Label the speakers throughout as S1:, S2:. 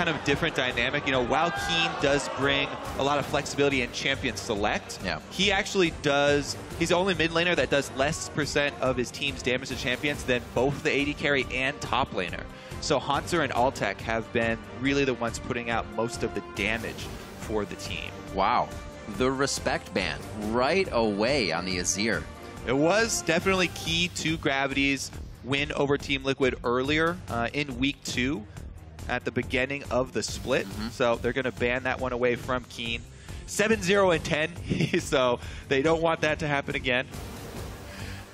S1: kind of different dynamic. You know, while Keen does bring a lot of flexibility in champion select, he actually does, he's the only mid laner that does less % of his team's damage to champions than both the AD carry and top laner. So Hanser and Altec have been really the ones putting out most of the damage for the team.
S2: Wow. The respect ban right away on the Azir.
S1: It was definitely key to Gravity's win over Team Liquid earlier in week 2 at the beginning of the split. So they're going to ban that one away from Keen. 7-0 and 10, so they don't want that to happen again.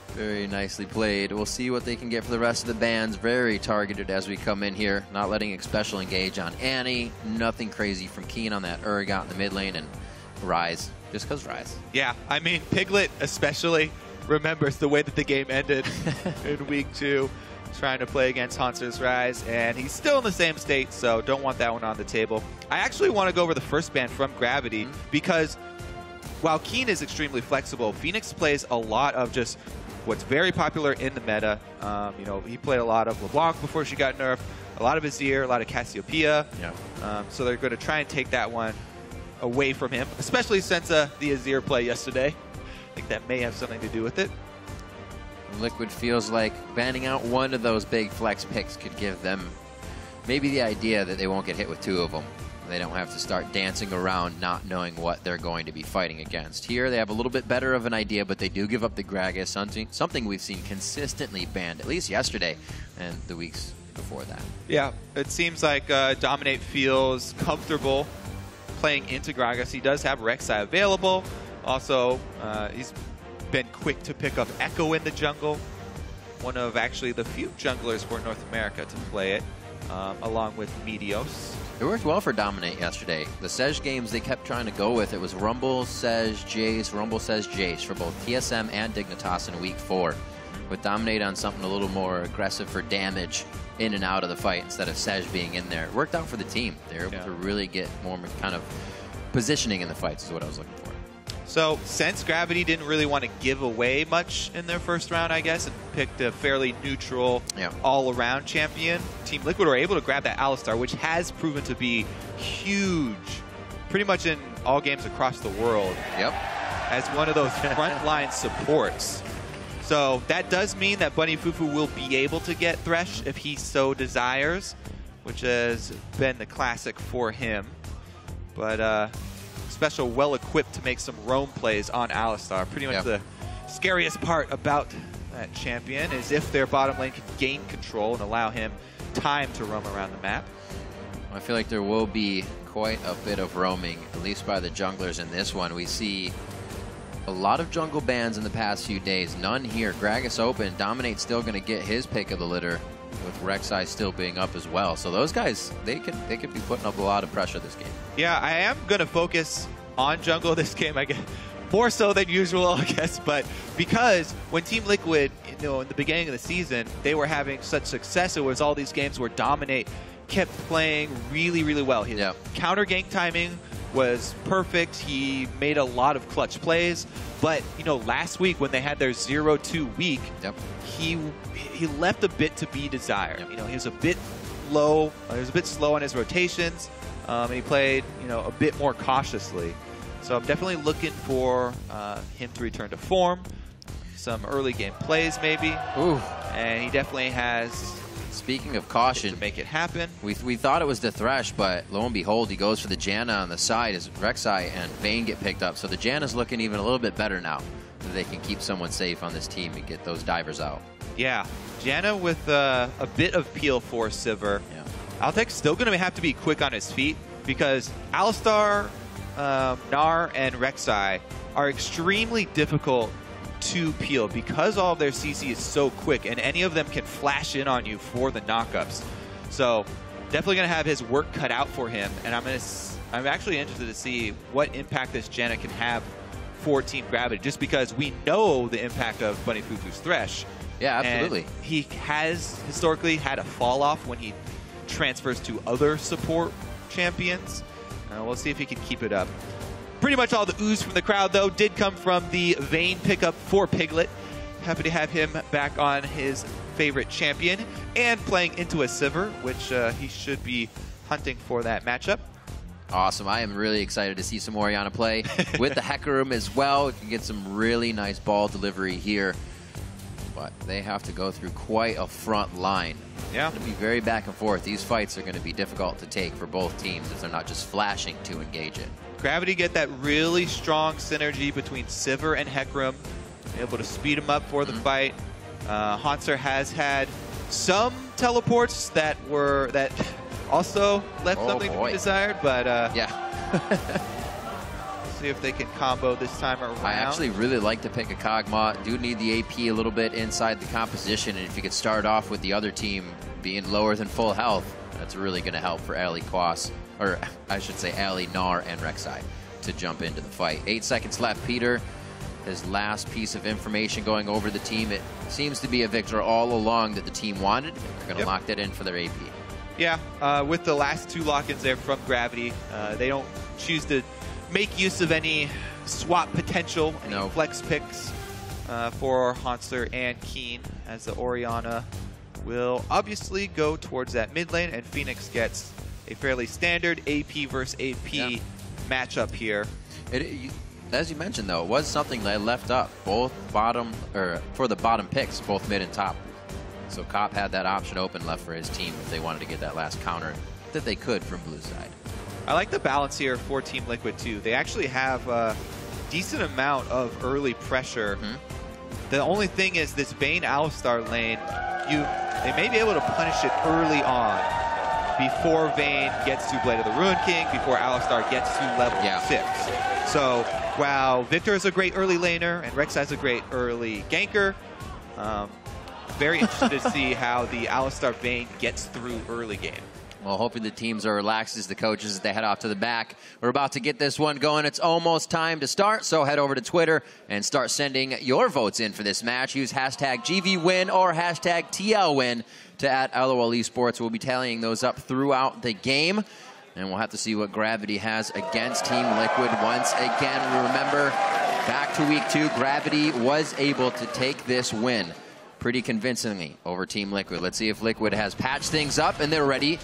S2: Very nicely played. We'll see what they can get for the rest of the bans. Very targeted as we come in here. Not letting Special engage on Annie. Nothing crazy from Keen on that Urgot in the mid lane, and Rise, just because Rise.
S1: Yeah, I mean, Piglet especially remembers the way that the game ended in week 2, trying to play against Hanser's Rise, and he's still in the same state, so don't want that one on the table. I actually want to go over the first ban from Gravity, because while Keen is extremely flexible, Phoenix plays a lot of just what's very popular in the meta. You know, he played a lot of LeBlanc before she got nerfed, a lot of Azir, a lot of Cassiopeia. So they're going to try and take that one away from him, especially since the Azir play yesterday. I think that may have something to do with it.
S2: Liquid feels like banning out one of those big flex picks could give them maybe the idea that they won't get hit with 2 of them. They don't have to start dancing around not knowing what they're going to be fighting against. Here they have a little bit better of an idea, but they do give up the Gragas, something we've seen consistently banned, at least yesterday and the weeks before that.
S1: Yeah, it seems like Dominate feels comfortable playing into Gragas. He does have Rek'Sai available. Also, he's been quick to pick up Echo in the jungle. One of actually the few junglers for North America to play it, along with Meteos.
S2: It worked well for Dominate yesterday. The Sej games they kept trying to go with, it was Rumble, Sej, Jace, Rumble, Sej, Jace for both TSM and Dignitas in week 4. With Dominate on something a little more aggressive for damage in and out of the fight instead of Sej being in there. It worked out for the team. They were able to really get more kind of positioning in the fights is what I was looking for.
S1: So since Gravity didn't really want to give away much in their first round, I guess, and picked a fairly neutral all-around champion, Team Liquid were able to grab that Alistar, which has proven to be huge pretty much in all games across the world as one of those frontline supports. So that does mean that Bunny Fufu will be able to get Thresh if he so desires, which has been the classic for him. But Special well-equipped to make some roam plays on Alistar. Pretty much the scariest part about that champion is if their bottom lane can gain control and allow him time to roam around the map.
S2: I feel like there will be quite a bit of roaming, at least by the junglers in this one. We see a lot of jungle bans in the past few days. None here. Gragas open. Dominate's still going to get his pick of the litter, with Rek'Sai still being up as well. So those guys, they could be putting up a lot of pressure this game.
S1: Yeah, I am going to focus on jungle this game, I guess, more so than usual, I guess. But because when Team Liquid, you know, in the beginning of the season, they were having such success, it was all these games where Dominate kept playing really, really well. His counter gank timing was perfect. He made a lot of clutch plays. But, you know, last week when they had their 0-2 week, he left a bit to be desired. You know, he was a bit low. He was a bit slow on his rotations. And he played, you know, a bit more cautiously. So I'm definitely looking for him to return to form. Some early game plays, maybe. And he definitely has...
S2: Speaking of caution,
S1: to make it happen.
S2: We thought it was the Thresh, but lo and behold, he goes for the Janna on the side as Rek'Sai and Vayne get picked up. So the Janna's looking even a little bit better now. That they can keep someone safe on this team and get those divers out.
S1: Yeah, Janna with a bit of peel for Sivir. Altec's still going to have to be quick on his feet because Alistar, Gnar, and Rek'Sai are extremely difficult to peel because all of their CC is so quick, and any of them can flash in on you for the knockups. So definitely going to have his work cut out for him, and I'm actually interested to see what impact this Janna can have for Team Gravity, just because we know the impact of Bunny Fufu's Thresh.
S2: Yeah, absolutely.
S1: And he has historically had a fall off when he transfers to other support champions. We'll see if he can keep it up. Pretty much all the ooze from the crowd, though, did come from the Vayne pickup for Piglet. Happy to have him back on his favorite champion and playing into a Sivir, which he should be hunting for that matchup.
S2: Awesome. I am really excited to see some Orianna play with the Hecarim as well. We can get some really nice ball delivery here. But they have to go through quite a front line.
S1: Yeah.
S2: It's going to be very back and forth. These fights are going to be difficult to take for both teams if they're not just flashing to engage it.
S1: Gravity get that really strong synergy between Sivir and Hecarim, able to speed them up for the fight. Hauntzer has had some teleports that also left something to be desired, but
S2: yeah.
S1: see if they can combo this time around.
S2: I actually really like to pick a Kog'Maw. Do need the AP a little bit inside the composition, and if you could start off with the other team being lower than full health, that's really going to help for Ali Quas, or I should say Ali, Gnar, and Rek'Sai to jump into the fight. 8 seconds left. Peter, his last piece of information going over the team. It seems to be a victor all along that the team wanted. They're going to lock that in for their AP.
S1: Yeah, with the last 2 lock-ins there from Gravity, they don't choose to make use of any swap potential, any flex picks for Hauntzer and Keen, as the Orianna will obviously go towards that mid lane, and Phoenix gets a fairly standard AP versus AP matchup here.
S2: As you mentioned, though, it was something that left up both bottom, or for the bottom picks, both mid and top. So Cop had that option open left for his team if they wanted to get that last counter that they could from blue side.
S1: I like the balance here for Team Liquid too. They actually have a decent amount of early pressure. The only thing is this Vayne Alistar lane, they may be able to punish it early on before Vayne gets to Blade of the Ruin King, before Alistar gets to level 6. So while Victor is a great early laner and Rek'Sai is a great early ganker, very interested to see how the Alistar Vayne gets through early game.
S2: Well, hoping the teams are relaxed as the coaches as they head off to the back. We're about to get this one going. It's almost time to start, so head over to Twitter and start sending your votes in for this match. Use hashtag GVWin or hashtag TLWin to @LOL Esports. We'll be tallying those up throughout the game, and we'll have to see what Gravity has against Team Liquid once again. We remember, back to week 2, Gravity was able to take this win pretty convincingly over Team Liquid. Let's see if Liquid has patched things up and they're ready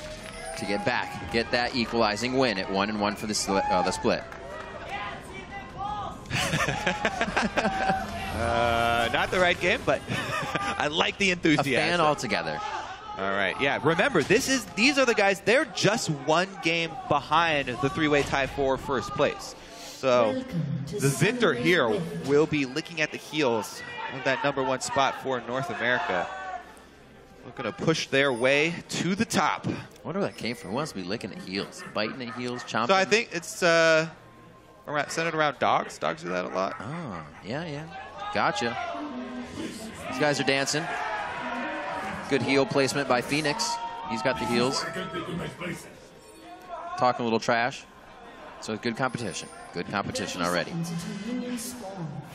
S2: to get back, get that equalizing win at 1-1 for the split.
S1: Not the right game, but I like the enthusiasm.
S2: A fan altogether.
S1: All right, yeah. Remember, these are the guys. They're just 1 game behind the 3-way tie for first place. So the victor here will be licking at the heels of that #1 spot for North America. Looking to push their way to the top.
S2: I wonder where that came from. Who wants to be licking at heels? Biting at heels, chomping?
S1: So I think it's centered around dogs. Dogs do that a lot.
S2: Oh, yeah. Gotcha. These guys are dancing. Good heel placement by Phoenix. He's got the heels. Talking a little trash. So good competition. Good competition already.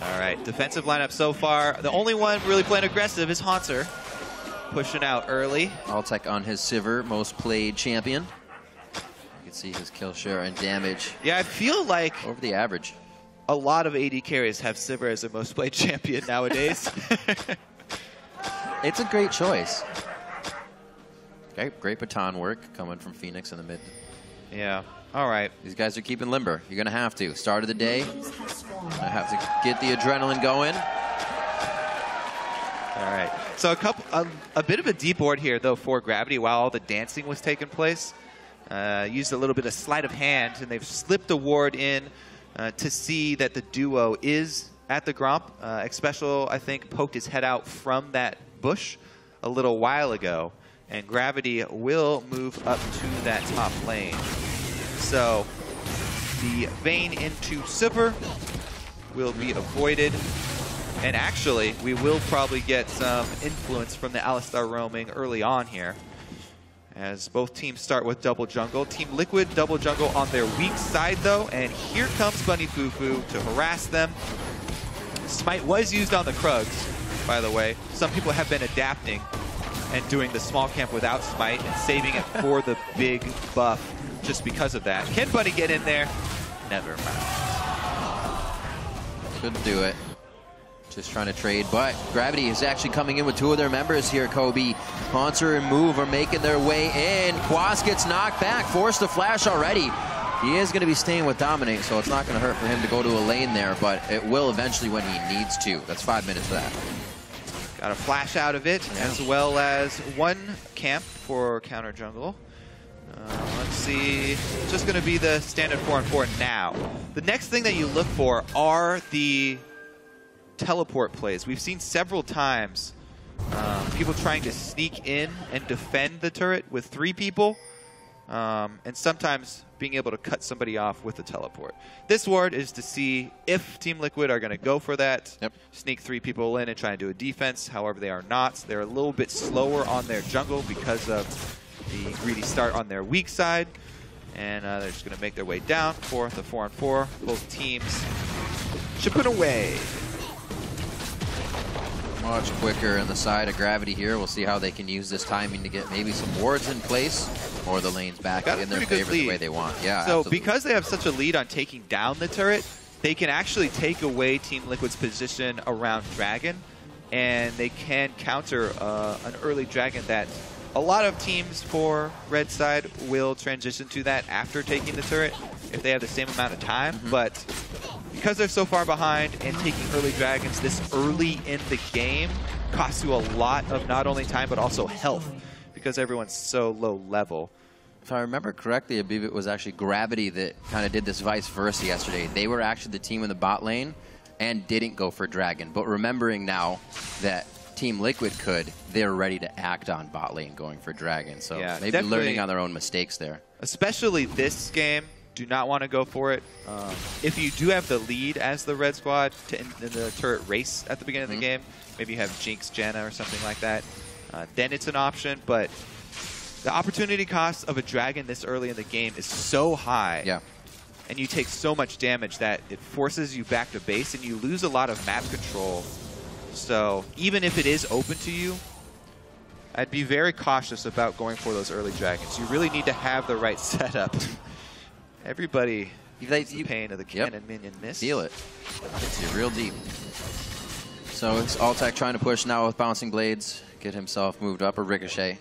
S1: All right, defensive lineup so far. The only one really playing aggressive is Hauntzer. Pushing out early.
S2: Altec on his Sivir, most played champion. You can see his kill share and damage.
S1: Yeah, I feel like
S2: over the average.
S1: A lot of AD carries have Sivir as their most played champion nowadays.
S2: It's a great choice. Okay, great baton work coming from Phoenix in the mid.
S1: Yeah. All right.
S2: These guys are keeping limber. You're going to have to. Start of the day. I have to get the adrenaline going.
S1: All right. So a bit of a deep board here, though, for Gravity while all the dancing was taking place. Used a little bit of sleight of hand, and they've slipped a ward in to see that the duo is at the Gromp. Xpecial, I think, poked his head out from that bush a little while ago, and Gravity will move up to that top lane. So the Vayne into Sivir will be avoided. And actually, we will probably get some influence from the Alistar roaming early on here, as both teams start with double jungle. Team Liquid double jungle on their weak side, though, and here comes Bunny Fufu to harass them. Smite was used on the Krugs, by the way. Some people have been adapting and doing the small camp without Smite and saving it for the big buff just because of that. Can Bunny get in there? Never mind.
S2: Couldn't do it. Just trying to trade, but Gravity is actually coming in with 2 of their members here, Kobe. Haunter and Move are making their way in. Quas gets knocked back, forced to flash already. He is going to be staying with Dominate, so it's not going to hurt for him to go to a lane there, but it will eventually when he needs to. That's 5 minutes for that.
S1: Got a flash out of it, as well as one camp for counter jungle. Let's see. It's just going to be the standard 4-on-4 now. The next thing that you look for are the teleport plays. We've seen several times people trying to sneak in and defend the turret with 3 people, and sometimes being able to cut somebody off with a teleport. This ward is to see if Team Liquid are going to go for that, sneak 3 people in and try and do a defense. However, they are not. They're a little bit slower on their jungle because of the greedy start on their weak side, and they're just going to make their way down for the 4-on-4. Both teams chipping away.
S2: Much quicker in the side of Gravity here. We'll see how they can use this timing to get maybe some wards in place or the lanes back in their favor the way they want. Yeah. So absolutely. Because they have such a lead on taking down the turret, they can actually take away Team Liquid's position around Dragon, and they can counter an early Dragon that a lot of teams for Red side will transition to that after taking the turret if they have the same amount of time. But because they're so far behind and taking early Dragons this early in the game costs you a lot of not only time but also health because everyone's so low level. If I remember correctly, I believe it was actually Gravity that kind of did this vice versa yesterday. They were actually the team in the bot lane and didn't go for Dragon. But remembering now that Team Liquid could, they're ready to act on bot lane going for Dragon. So yeah, maybe learning on their own mistakes there. Especially this game. Do not want to go for it. If you do have the lead as the red squad in the turret race at the beginning of the game, maybe you have Jinx, Janna, or something like that, then it's an option. But the opportunity cost of a Dragon this early in the game is so high, and you take so much damage that it forces you back to base, and you lose a lot of map control. So even if it is open to you, I'd be very cautious about going for those early Dragons. You really need to have the right setup. Everybody feels the pain of the cannon minion miss. Feel it. It's real deep. So it's Altec trying to push now with Bouncing Blades, get himself moved up a Ricochet.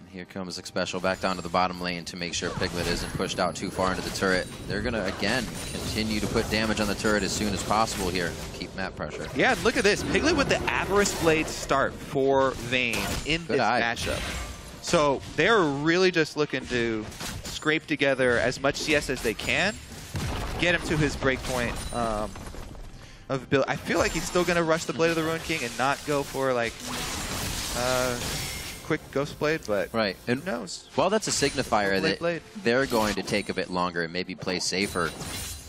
S2: And here comes Xpecial back down to the bottom lane to make sure Piglet isn't pushed out too far into the turret. They're going to, again, continue to put damage on the turret as soon as possible here. Keep map pressure. Yeah, and look at this. Piglet with the Avarice Blade start for Vayne in this matchup. So they're really just looking to scrape together as much CS as they can, get him to his breakpoint of build. I feel like he's still going to rush the Blade of the Ruined King and not go for like quick Ghost Blade, but who knows? Well, that's a signifier that they're going to take a bit longer and maybe play safer.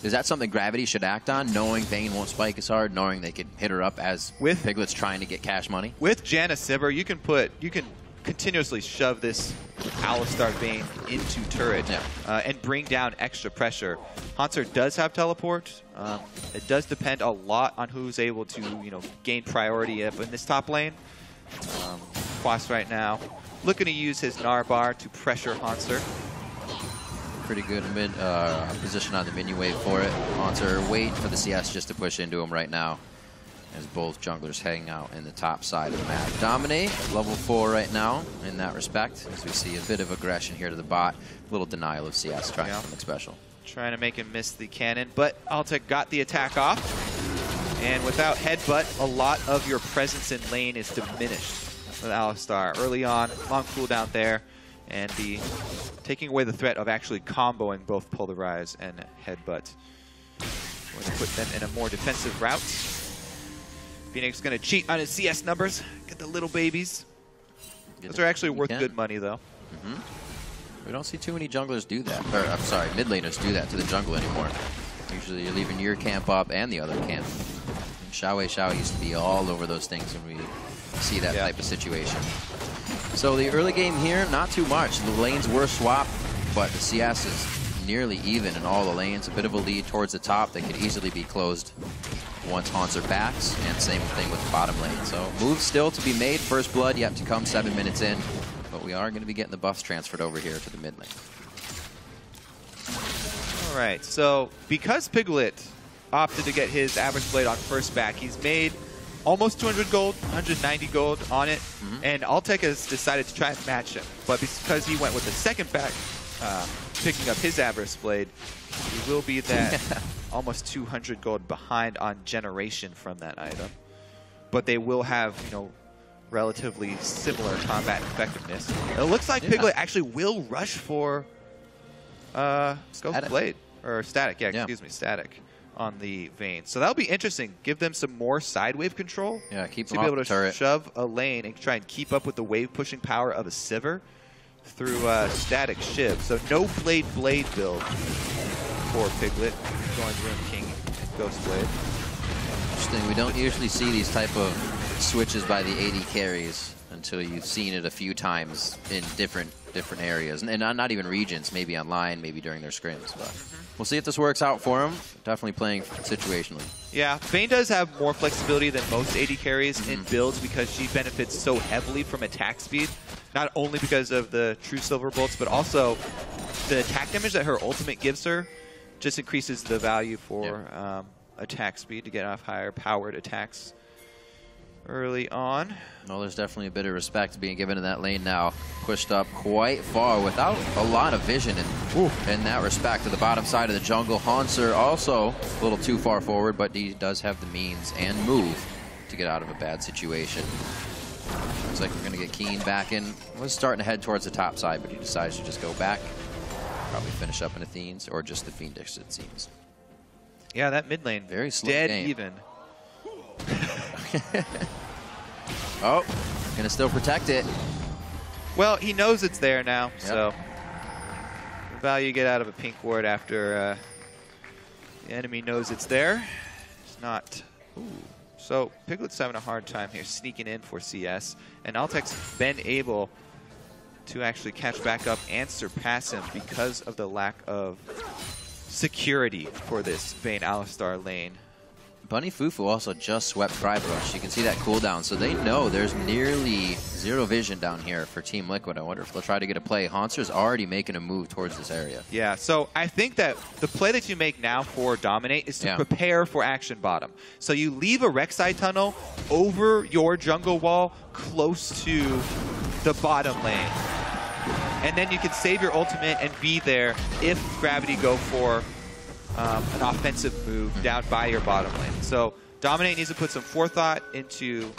S2: Is that something Gravity should act on, knowing Vayne won't spike as hard, knowing they could hit her up as Piglet's trying to get cash money? With Janna Sivir, you can continuously shove this Alistar Vayne into turret and bring down extra pressure. Haunter does have teleport. It does depend a lot on who's able to gain priority up in this top lane. Quas right now looking to use his Narbar to pressure Haunter. Pretty good mid position on the minion wave for it. Haunter wait for the CS just to push into him right now, as both junglers hang out in the top side of the map. Dominate, level 4 right now in that respect, as we see a bit of aggression here to the bot. A little denial of CS trying something special. Trying to make him miss the cannon, but Altec got the attack off. And without Headbutt, a lot of your presence in lane is diminished with Alistar. Early on, long cooldown there, and taking away the threat of actually comboing both Polarize and Headbutt. Going to put them in a more defensive route. Phoenix going to cheat on his CS numbers, get the little babies. Those are actually worth good money, though. We don't see too many junglers do that. Or, I'm sorry, mid laners do that to the jungle anymore. Usually you're leaving your camp up and the other camp. And Xiao used to be all over those things when we see that type of situation. So the early game here, not too much. The lanes were swapped, but the CS is nearly even in all the lanes. A bit of a lead towards the top that could easily be closed once Haunter backs, and same thing with the bottom lane. So moves still to be made. First blood yet to come 7 minutes in, but we are going to be getting the buffs transferred over here to the mid lane. All right, so because Piglet opted to get his Avarice Blade on first back, he's made
S1: almost 200 gold, 190 gold on it, and Altec has decided to try and match him. But because he went with the second back, picking up his Avarice Blade, he will be that almost 200 gold behind on generation from that item. But they will have, you know, relatively similar combat effectiveness. It looks like Piglet actually will rush for Ghost Blade, or Static, excuse me, Static on the Vayne. So that'll be interesting. Give them some more side wave control.
S2: Yeah, keep
S1: them to be able to shove a lane and try and keep up with the wave pushing power of a Sivir through Static Shiv. So no Blade build for Piglet. Going Rune King and Ghost Blade.
S2: Interesting. We don't usually see these type of switches by the AD carries until you've seen it a few times in different areas, and not even regions, maybe online, maybe during their scrims. But we'll see if this works out for him. Definitely playing situationally. Yeah,
S1: Vayne does have more flexibility than most AD carries in builds because she benefits so heavily from attack speed, not only because of the true silver bolts, but also the attack damage that her ultimate gives her just increases the value for attack speed to get off higher powered attacks early on.
S2: Well, there's definitely a bit of respect being given in that lane now. Pushed up quite far without a lot of vision in that respect. To the bottom side of the jungle, Hanser also a little too far forward, but he does have the means and move to get out of a bad situation. Looks like we're going to get Keen back in. Was starting to head towards the top side, but he decides to just go back. Probably finish up in Athene's or just the Phoenix, it seems.
S1: Yeah, that mid lane,
S2: very slow
S1: dead
S2: game.
S1: Even.
S2: Oh, gonna still protect it.
S1: Well, he knows it's there now, so the value you get out of a pink ward after the enemy knows it's there. It's not. Ooh. So Piglet's having a hard time here sneaking in for CS, and Altec's been able to actually catch back up and surpass him because of the lack of security for this Vayne Alistar lane.
S2: Bunny Fufu also just swept Crybush. You can see that cooldown, so they know there's nearly zero vision down here for Team Liquid. I wonder if they'll try to get a play. Hanser's already making a move towards this area. Yeah,
S1: so I think that the play that you make now for Dominate is to prepare for action bottom. So you leave a Rek'Sai tunnel over your jungle wall close to the bottom lane. And then you can save your ultimate and be there if Gravity go for an offensive move down by your bottom lane. So Dominate needs to put some forethought into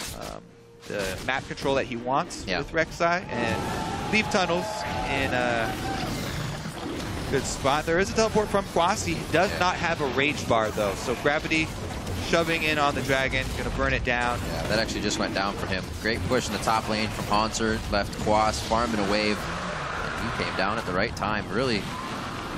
S1: the map control that he wants with Rek'Sai and leave tunnels in a good spot. There is a teleport from Kwasi. He does not have a rage bar though, so Gravity shoving in on the dragon, gonna burn it down.
S2: Yeah, that actually just went down for him. Great push in the top lane from Hanser, left Quas, farming a wave. And he came down at the right time. Really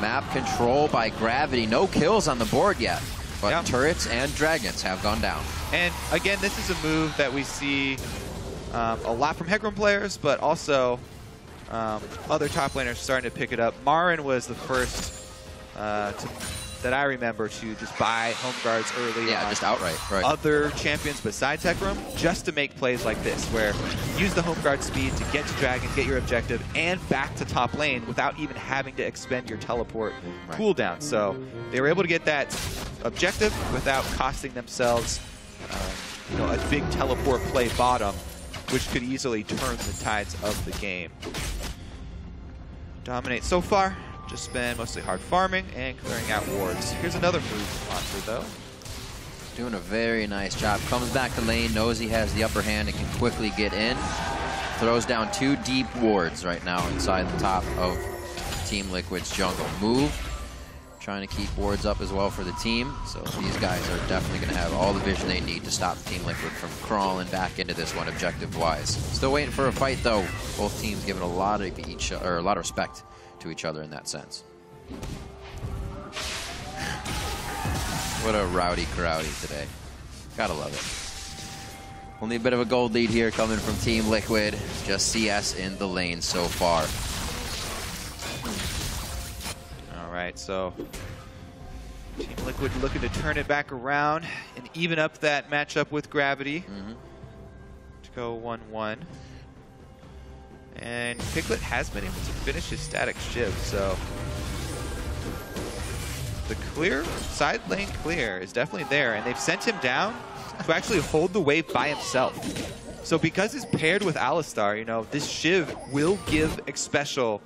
S2: map control by Gravity. No kills on the board yet, but turrets and dragons have gone down.
S1: And again, this is a move that we see a lot from Hecarim players, but also other top laners starting to pick it up. Marin was the first that I remember to just buy home guards early.
S2: Yeah, just outright. Right.
S1: Other champions besides Hecarim, just to make plays like this, where you use the home guard speed to get to dragon, get your objective, and back to top lane without even having to expend your teleport cooldown. So they were able to get that objective without costing themselves you know, a big teleport play bottom, which could easily turn the tides of the game. Dominate so far. Just been mostly hard farming and clearing out wards. Here's another move Hanser though.
S2: Doing a very nice job. Comes back to lane, knows he has the upper hand and can quickly get in. Throws down 2 deep wards right now inside the top of Team Liquid's jungle. Move. Trying to keep wards up as well for the team. So these guys are definitely going to have all the vision they need to stop Team Liquid from crawling back into this one objective-wise. Still waiting for a fight though. Both teams giving a lot of respect to each other in that sense. What a rowdy crowdy today. Gotta love it. Only a bit of a gold lead here coming from Team Liquid. Just CS in the lane so far.
S1: All right, so Team Liquid looking to turn it back around and even up that matchup with Gravity to go 1-1. And Piglet has been able to finish his Static Shiv, so the clear, side lane clear is definitely there, and they've sent him down to actually hold the wave by himself. So because it's paired with Alistar, you know, this Shiv will give Xpecial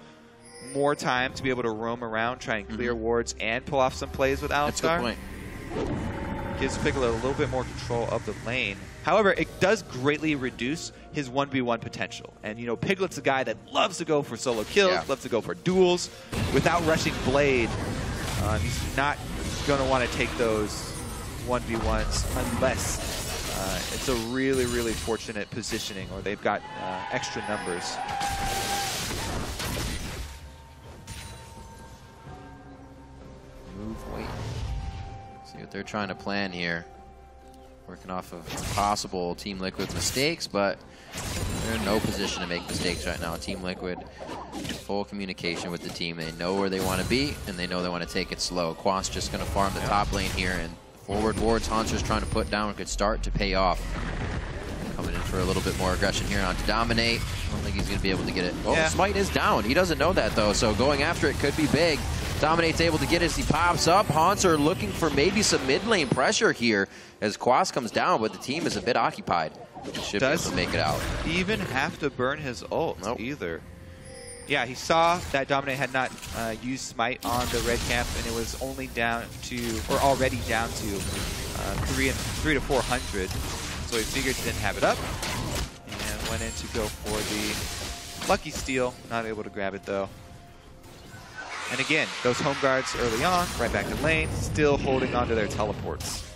S1: more time to be able to roam around, try and clear wards, and pull off some plays with Alistar.
S2: That's a good point.
S1: Gives Piglet a little bit more control of the lane. However, it does greatly reduce his 1v1 potential. And, you know, Piglet's a guy that loves to go for solo kills, loves to go for duels. Without rushing Blade, he's not going to want to take those 1v1s unless it's a really, really fortunate positioning or they've got extra numbers.
S2: Move, wait. See what they're trying to plan here. Working off of possible Team Liquid mistakes, but they're in no position to make mistakes right now. Team Liquid, full communication with the team. They know where they want to be, and they know they want to take it slow. Quas just going to farm the top lane here, and forward wards Haunter's trying to put down could start to pay off. Coming in for a little bit more aggression here on to Dominate. I don't think he's going to be able to get it. Oh, Smite is down. He doesn't know that, though, so going after it could be big. Dominate's able to get it as he pops up. Haunter looking for maybe some mid lane pressure here as Quas comes down, but the team is a bit occupied. Should be able to make it out.
S1: Even have to burn his ult either. Yeah, he saw that Dominate had not used Smite on the red camp, and it was only down to, or already down to 3 to 400. So he figured he didn't have it up, and went in to go for the lucky steal. Not able to grab it though. And again, those home guards early on, right back in lane, still holding on to their teleports.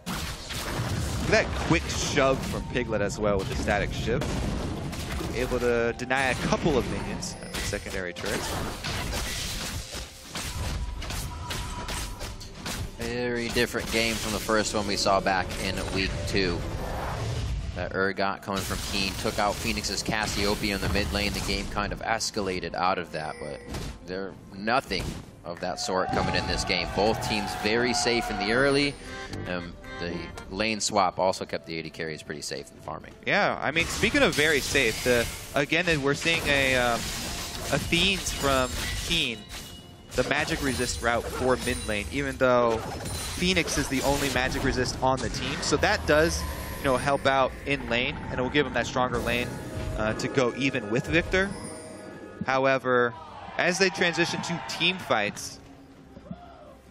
S1: Look at that quick shove from Piglet as well with the static Shiv. Able to deny a couple of minions at the secondary turrets.
S2: Very different game from the first one we saw back in week 2. That Urgot coming from Keen took out Phoenix's Cassiopeia in the mid lane. The game kind of escalated out of that, but there's nothing of that sort coming in this game. Both teams very safe in the early. The lane swap also kept the AD carries pretty safe in farming.
S1: Yeah, I mean, speaking of very safe, again, we're seeing a Fiends from Keen, the magic resist route for mid lane, even though Phoenix is the only magic resist on the team. So that does, you know, help out in lane, and it will give him that stronger lane to go even with Victor. However, as they transition to team fights,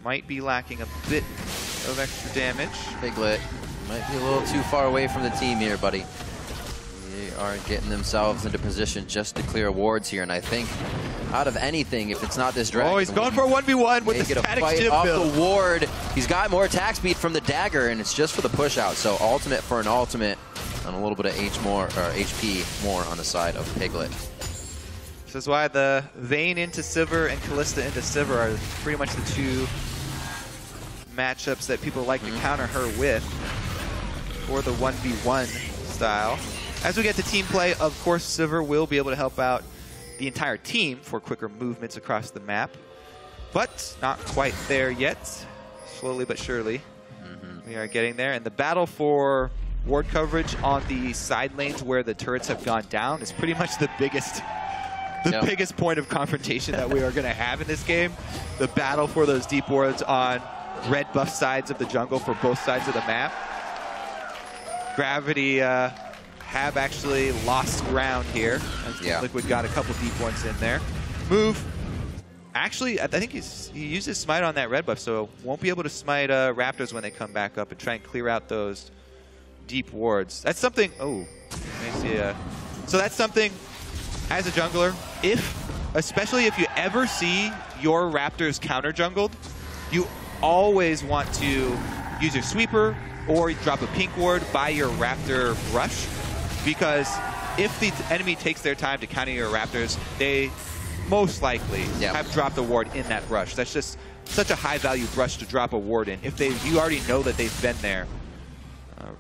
S1: might be lacking a bit of extra damage.
S2: Piglet might be a little too far away from the team here, buddy. They are getting themselves into position just to clear wards here, and I think out of anything, if it's not this dragon,
S1: he's going for a 1v1 with the static Shiv
S2: off
S1: build.
S2: The ward. He's got more attack speed from the dagger, and it's just for the push out. So ultimate for an ultimate, and a little bit of HP more on the side of Piglet.
S1: This is why the Vayne into Sivir and Kalista into Sivir are pretty much the two matchups that people like to counter her with for the 1v1 style. As we get to team play, of course, Sivir will be able to help out the entire team for quicker movements across the map, but not quite there yet. Slowly but surely, we are getting there. And the battle for ward coverage on the side lanes where the turrets have gone down is pretty much the biggest point of confrontation that we are going to have in this game. The battle for those deep wards on red buff sides of the jungle for both sides of the map. Gravity have actually lost ground here. Liquid got a couple deep ones in there. Move. Actually, I think he uses smite on that red buff, so won't be able to smite Raptors when they come back up and try and clear out those deep wards. That's something. Oh, let me see. So that's something as a jungler, especially if you ever see your Raptors counter jungled, you always want to use your sweeper or drop a pink ward by your Raptor rush, because if the enemy takes their time to counter your Raptors, they most likely have dropped a ward in that rush. That's just such a high-value rush to drop a ward in. If you already know that they've been there,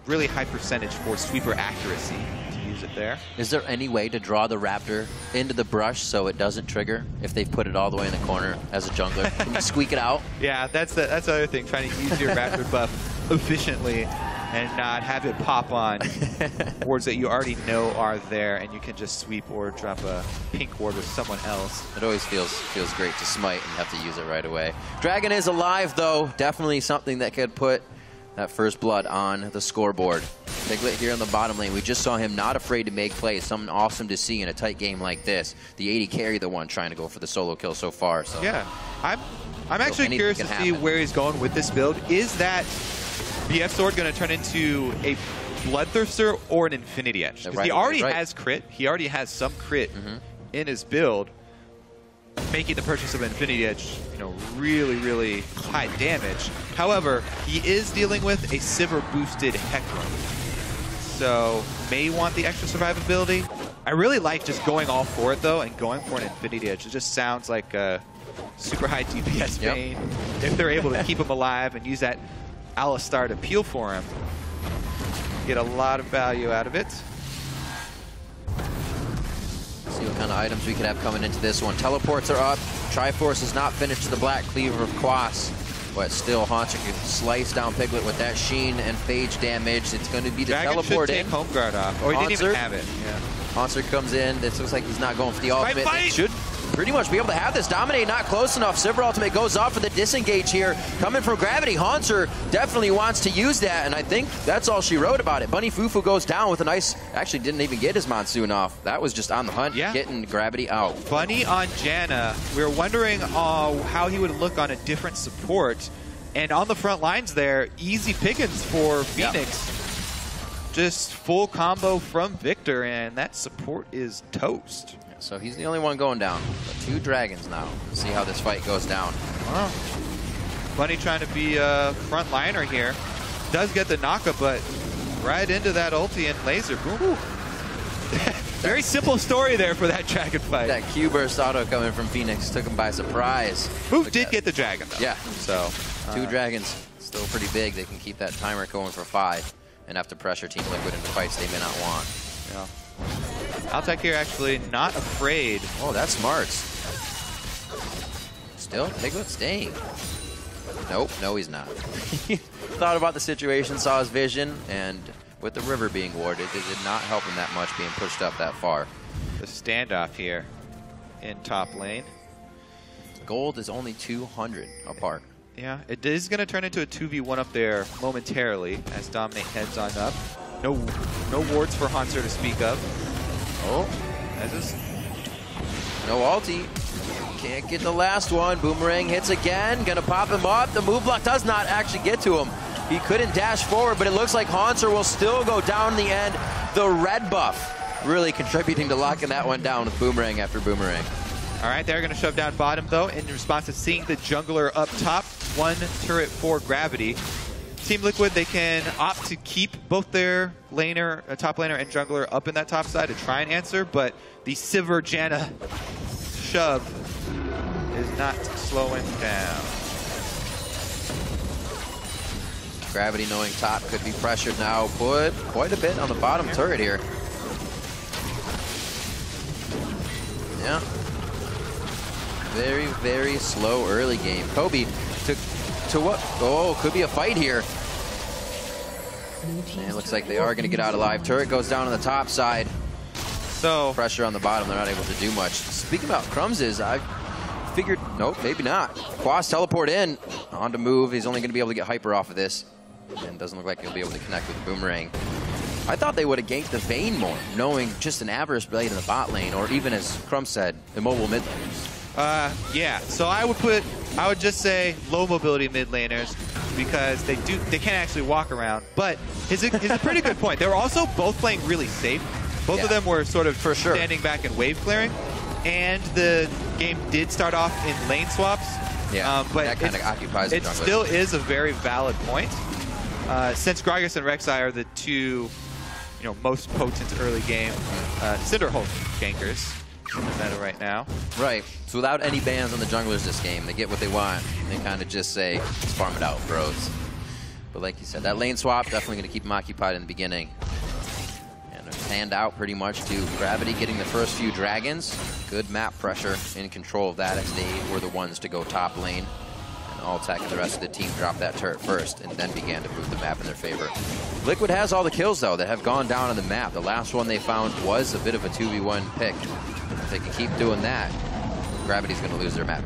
S1: really high percentage for sweeper accuracy to use it there.
S2: Is there any way to draw the Raptor into the brush so it doesn't trigger if they put it all the way in the corner as a jungler? Can you squeak it out?
S1: Yeah, that's the other thing, trying to use your Raptor buff efficiently and not have it pop on wards that you already know are there, and you can just sweep or drop a pink ward with someone else.
S2: It always feels great to smite and have to use it right away. Dragon is alive, though. Definitely something that could put that first blood on the scoreboard. Piglet here in the bottom lane. We just saw him not afraid to make plays. Something awesome to see in a tight game like this. The 80 carry the one trying to go for the solo kill so far. So
S1: yeah, I'm actually curious to see where he's going with this build. Is that BF Sword going to turn into a Bloodthirster or an Infinity Edge? Because he already has crit. He already has some crit in his build, making the purchase of an Infinity Edge, you know, really, really high damage. However, he is dealing with a Sivir-boosted Hecarim, so may want the extra survivability. I really like just going all for it, though, and going for an Infinity Edge. It just sounds like a super high DPS main. If they're able to keep him alive and use that Alistar to peel for him, get a lot of value out of it.
S2: See what kind of items we could have coming into this one. Teleports are up. Triforce is not finished to the Black Cleaver of Quas, but still Haunter can slice down Piglet with that Sheen and Phage damage. It's going to be the teleport in.
S1: Take Home Guard off. Oh, he didn't even have it. Yeah.
S2: Haunter comes in. This looks like he's not going for the ultimate.
S1: Fight.
S2: Should pretty much be able to have this. Dominate not close enough. Sivir ultimate goes off for the disengage here. Coming from Gravity. Haunter definitely wants to use that, and I think that's all she wrote about it. Bunny Fufu goes down with a nice, actually didn't even get his Monsoon off. That was just on the hunt, getting Gravity out.
S1: Bunny on Janna. We were wondering how he would look on a different support. And on the front lines there, easy pickings for Phoenix. Just full combo from Victor, and that support is toast.
S2: So he's the only one going down. But 2 dragons now. Let's see how this fight goes down.
S1: Wow. Bunny trying to be a front liner here. Does get the knockup, but right into that ulti and laser. Boom. Very simple story there for that dragon fight.
S2: That Q-burst auto coming from Phoenix took him by surprise.
S1: Move did get the dragon, though.
S2: Yeah.
S1: So
S2: 2 dragons, still pretty big. They can keep that timer going for 5 and have to pressure Team Liquid into fights they may not want.
S1: Yeah. Altec here actually not afraid.
S2: Oh, that's smart. Still, Piglet staying. Nope, no he's not. Thought about the situation, saw his vision, and with the river being warded, it did not help him that much being pushed up that far.
S1: The standoff here in top lane.
S2: Gold is only 200 apart.
S1: Yeah, it is going to turn into a 2v1 up there momentarily as Dominate heads on up. No wards for Haunter to speak of. Oh, that's just...
S2: No ulti. Can't get the last one. Boomerang hits again. Gonna pop him up. The move block does not actually get to him. He couldn't dash forward, but it looks like Haunter will still go down in the end. The red buff really contributing to locking that one down with Boomerang after Boomerang.
S1: All right, they're going to shove down bottom, though, in response to seeing the jungler up top. 1 turret for Gravity. Team Liquid, they can opt to keep both their laner, top laner and jungler up in that top side to try and answer, but the Sivir Janna shove is not slowing down.
S2: Gravity knowing top could be pressured now. Put quite a bit on the bottom turret here. Yeah. Very, very slow early game. Kobe to what? Oh, could be a fight here. And it looks like they are going to get out alive. Turret goes down on the top side.
S1: So
S2: pressure on the bottom. They're not able to do much. Speaking about Crumbs, I figured, nope, maybe not. Quas teleport in. On to move. He's only going to be able to get hyper off of this. And doesn't look like he'll be able to connect with the Boomerang. I thought they would have ganked the Vayne more, knowing just an Avarice Blade in the bot lane, or even, as Crumb said, immobile mid laners.
S1: Yeah, so I would just say low mobility mid laners because they can't actually walk around. But it's a pretty good point. They were also both playing really safe. Both of them were sort of standing back and wave clearing, and the game did start off in lane swaps.
S2: Yeah,
S1: but
S2: that kind of occupies the
S1: it
S2: jungle.
S1: still is a very valid point. Since Gragas and Rek'Sai are the 2, most potent early game Cinderhulk gankers in the meta right now.
S2: Right. So without any bans on the junglers this game, they get what they want. They kind of just say, let's farm it out, bros. But like you said, that lane swap definitely going to keep them occupied in the beginning. And they're panned out pretty much to Gravity getting the first few dragons. Good map pressure in control of that as they were the ones to go top lane. Altec and the rest of the team dropped that turret first and then began to move the map in their favor. Liquid has all the kills, though, that have gone down on the map. The last one they found was a bit of a 2v1 pick. If they can keep doing that, Gravity's going to lose their map.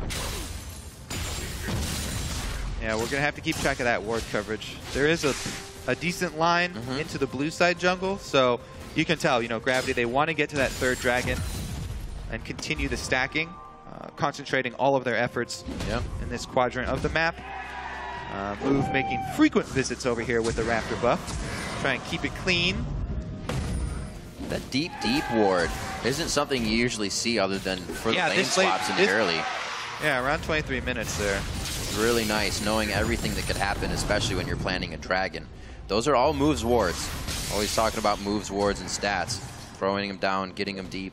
S1: Yeah, we're going to have to keep track of that ward coverage. There is a decent line into the blue side jungle, so you can tell, you know, Gravity, they want to get to that third dragon and continue the stacking, concentrating all of their efforts in this quadrant of the map. Move making frequent visits over here with the Raptor buff. Try and keep it clean.
S2: That deep ward isn't something you usually see other than for the lane swaps in the early.
S1: Yeah, around 23 minutes there.
S2: It's really nice knowing everything that could happen, especially when you're planning a dragon. Those are all moves wards. Always talking about moves, wards, and stats. Throwing them down, getting them deep.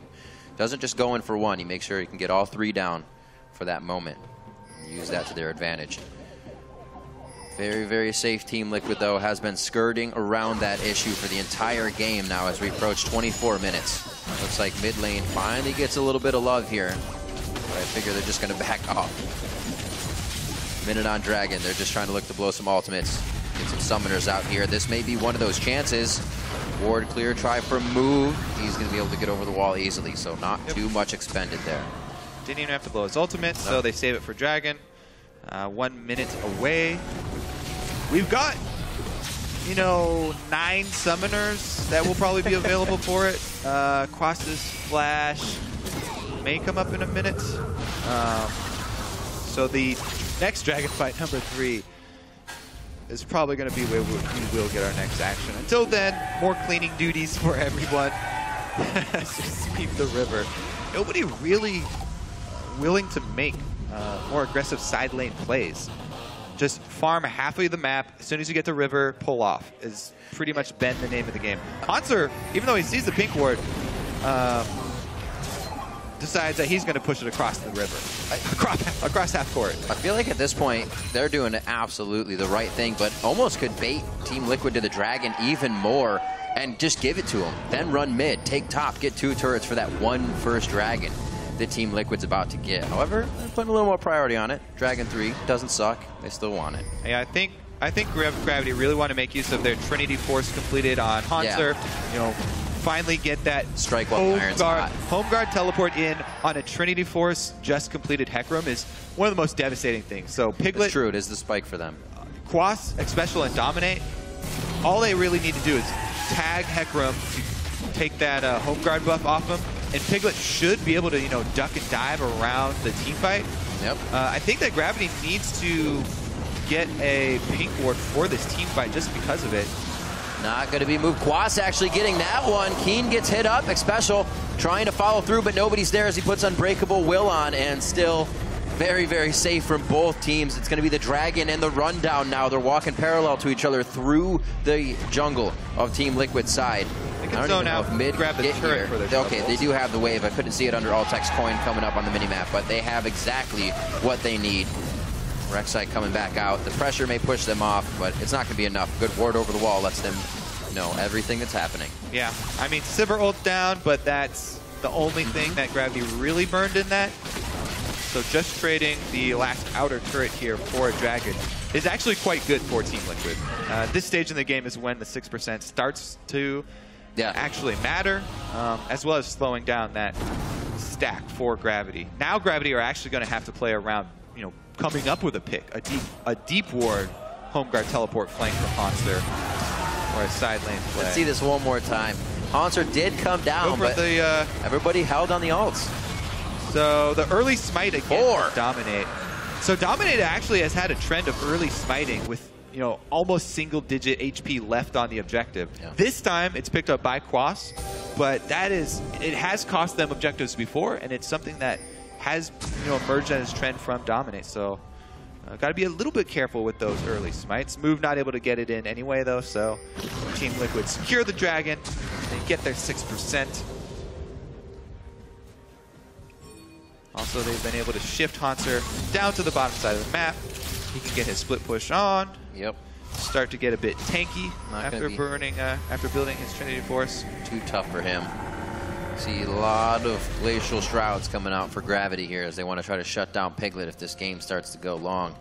S2: Doesn't just go in for one. He makes sure he can get all three down for that moment. Use that to their advantage. Very, very safe Team Liquid, though, has been skirting around that issue for the entire game now as we approach 24 minutes. Looks like mid lane finally gets a little bit of love here. But I figure they're just going to back off. Minute on Dragon. They're just trying to look to blow some ultimates. Get some summoners out here. This may be one of those chances. Ward clear, try for move. He's going to be able to get over the wall easily, so not too much expended there.
S1: Didn't even have to blow his ultimate, so they save it for Dragon. 1 minute away. We've got, you know, 9 summoners that will probably be available for it. Quas's Flash may come up in a minute. So the next Dragon fight, number 3, is probably going to be where we will get our next action. Until then, more cleaning duties for everyone. Just sweep the river. Nobody really willing to make more aggressive side lane plays. Just farm halfway the map. As soon as you get the river, pull off. Is pretty much been the name of the game. Hanser, even though he sees the pink ward, decides that he's going to push it across the river, across half court.
S2: I feel like at this point, they're doing absolutely the right thing, but almost could bait Team Liquid to the Dragon even more and just give it to him. Then run mid, take top, get 2 turrets for that one first Dragon that Team Liquid's about to get. However, they're putting a little more priority on it. Dragon 3 doesn't suck. They still want it.
S1: Yeah, I think Gravity really want to make use of their Trinity Force completed on Hanser. You know, finally get that
S2: strike while the iron's hot.
S1: Home guard teleport in on a Trinity Force just completed Hecarim is one of the most devastating things. So Piglet,
S2: it's true, it is the spike for them.
S1: Quas, Special, and Dominate, all they really need to do is tag Hecarim to take that home guard buff off him, and Piglet should be able to, you know, duck and dive around the team fight.
S2: Yep.
S1: I think that Gravity needs to get a pink ward for this team fight just because of it.
S2: Not going to be moved. Quas actually getting that one. Keen gets hit up. Special trying to follow through, but nobody's there as he puts Unbreakable Will on, and still very, very safe from both teams. It's going to be the Dragon and the Rundown now. They're walking parallel to each other through the jungle of Team Liquid's side.
S1: They can zone out, grab the turret for their
S2: okay, they do have the wave. I couldn't see it under Altek's coin coming up on the minimap, but they have exactly what they need. Rek'Sai coming back out. The pressure may push them off, but it's not going to be enough. Good ward over the wall lets them know everything that's happening.
S1: Yeah, I mean, Sivir ult down, but that's the only thing that Gravity really burned in that. So just trading the last outer turret here for a Dragon is actually quite good for Team Liquid. This stage in the game is when the 6% starts to actually matter, as well as slowing down that stack for Gravity. Now Gravity are actually going to have to play around, you know, coming up with a pick, a deep ward home guard teleport flank from Hanser, or a side lane play.
S2: Let's see this one more time. Hanser did come down, but everybody held on the ults.
S1: So the early smite again for Dominate. So Dominate actually has had a trend of early smiting with, you know, almost single-digit HP left on the objective. Yeah. This time it's picked up by Quas, but it has cost them objectives before, and it's something that has, you know, emerged as a trend from Dominate. So got to be a little bit careful with those early smites. Move not able to get it in anyway, though, so Team Liquid secure the Dragon. They get their 6%. Also, they've been able to shift Hanser down to the bottom side of the map. He can get his split push on.
S2: Yep.
S1: Start to get a bit tanky after building his Trinity Force.
S2: Too tough for him. See a lot of Glacial Shrouds coming out for Gravity here as they want to try to shut down Piglet if this game starts to go long.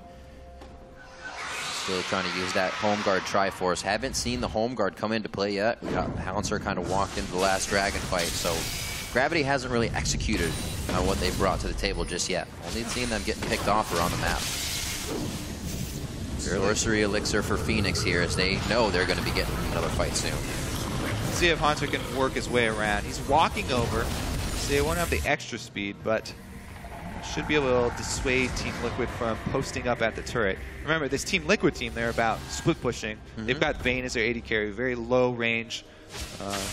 S2: Still trying to use that Home Guard Triforce. Haven't seen the Home Guard come into play yet. Hanser kind of walked into the last Dragon fight, so Gravity hasn't really executed on what they brought to the table just yet. Only seen them getting picked off around the map. Sorcery elixir for Phoenix here, as they know they're going to be getting another fight soon.
S1: Let's see if Haunter can work his way around. He's walking over, so they won't have the extra speed, but should be able to dissuade Team Liquid from posting up at the turret. Remember, this Team Liquid team, they're about split pushing. They've got Vayne as their AD carry, very low range.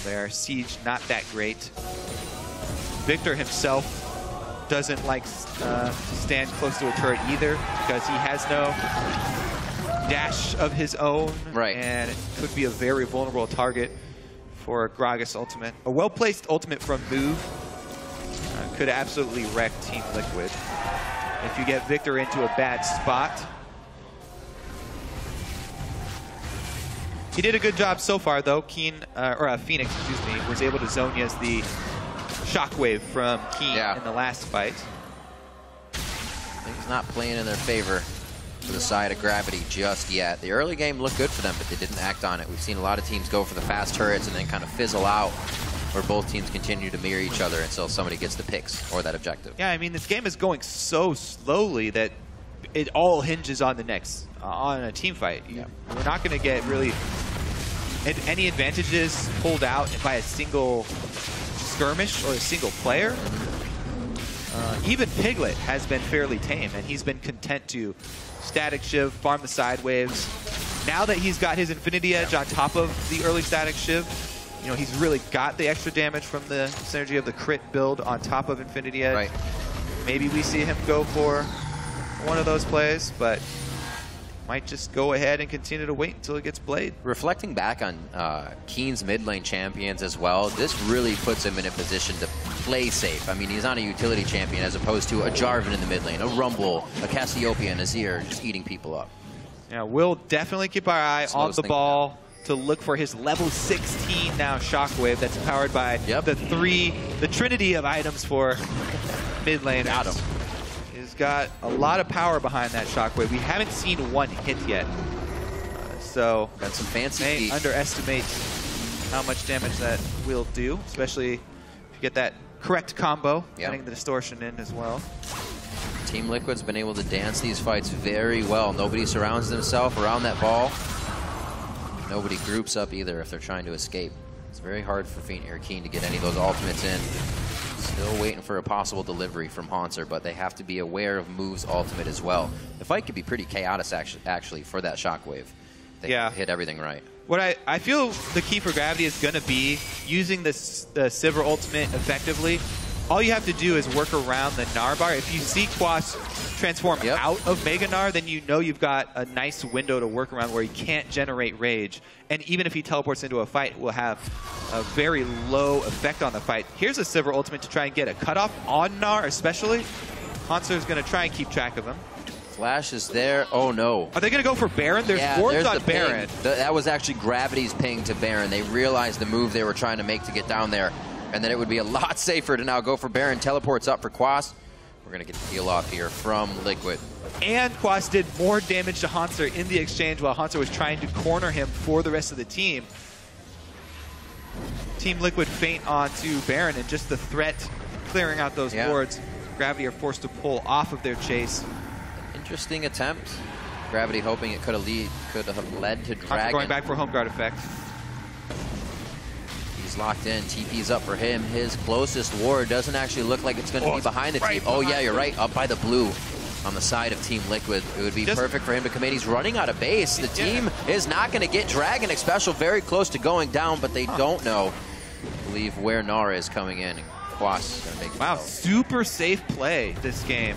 S1: Their siege not that great. Victor himself doesn't like to stand close to a turret either, because he has no dash of his own, and it could be a very vulnerable target for a Gragas ultimate. A well-placed ultimate from Move could absolutely wreck Team Liquid if you get Victor into a bad spot. He did a good job so far, though. Phoenix, excuse me, was able to zone as the Shockwave from Keen in the last fight.
S2: Things not playing in their favor for the side of Gravity just yet. The early game looked good for them, but they didn't act on it. We've seen a lot of teams go for the fast turrets and then kind of fizzle out, where both teams continue to mirror each other until somebody gets the picks or that objective.
S1: Yeah, I mean, this game is going so slowly that it all hinges on the next, on a team fight. We're not going to get really any advantages pulled out by a single skirmish or a single player. Even Piglet has been fairly tame, and he's been content to static shiv, farm the side waves. Now that he's got his Infinity Edge on top of the early static shiv, you know, he's really got the extra damage from the synergy of the crit build on top of Infinity Edge. Maybe we see him go for one of those plays, but might just go ahead and continue to wait until it gets played.
S2: Reflecting back on Keen's mid lane champions as well, this really puts him in a position to play safe. I mean, he's on a utility champion as opposed to a Jarvan in the mid lane, a Rumble, a Cassiopeia, and Azir just eating people up.
S1: Yeah, we'll definitely keep our eye on the ball to look for his level 16 now Shockwave that's powered by the trinity of items for mid lane.
S2: Got him.
S1: He's got a lot of power behind that Shockwave. We haven't seen one hit yet, so
S2: got some fancy feet.
S1: Underestimate how much damage that will do, especially if you get that correct combo, getting the distortion in as well.
S2: Team Liquid's been able to dance these fights very well. Nobody surrounds themselves around that ball. Nobody groups up either if they're trying to escape. It's very hard for Keen to get any of those ultimates in. Still waiting for a possible delivery from Haunter, but they have to be aware of Move's ultimate as well. The fight could be pretty chaotic actually for that Shockwave. They hit everything right.
S1: What I feel the key for Gravity is going to be using the Sivir ultimate effectively. All you have to do is work around the Gnar bar. If you see Quas transform out of Mega Gnar, then you know you've got a nice window to work around where he can't generate rage. And even if he teleports into a fight, will have a very low effect on the fight. Here's a Sivir ultimate to try and get a cutoff on Gnar, especially. Haunter's going to try and keep track of him.
S2: Flash is there. Oh, no.
S1: Are they going to go for Baron? There's wards on Baron.
S2: That was actually Gravity's ping to Baron. They realized the move they were trying to make to get down there, and then it would be a lot safer to now go for Baron. Teleports up for Quas. We're going to get the heal off here from Liquid.
S1: And Quas did more damage to Haunter in the exchange while Haunter was trying to corner him for the rest of the team. Team Liquid feint onto Baron, and just the threat clearing out those wards. Gravity are forced to pull off of their chase.
S2: Interesting attempt. Gravity hoping it could have led to Dragon.
S1: Haunter going back for Home Guard effect.
S2: He's locked in. TP's up for him. His closest ward doesn't actually look like it's going to be behind the team. Oh, yeah, you're right. Up by the blue on the side of Team Liquid. It would be perfect for him to come in. He's running out of base. The team is not going to get Dragon Special very close to going down, but they don't know, I believe, where Gnar is coming in. Quas is going to make
S1: super safe play this game.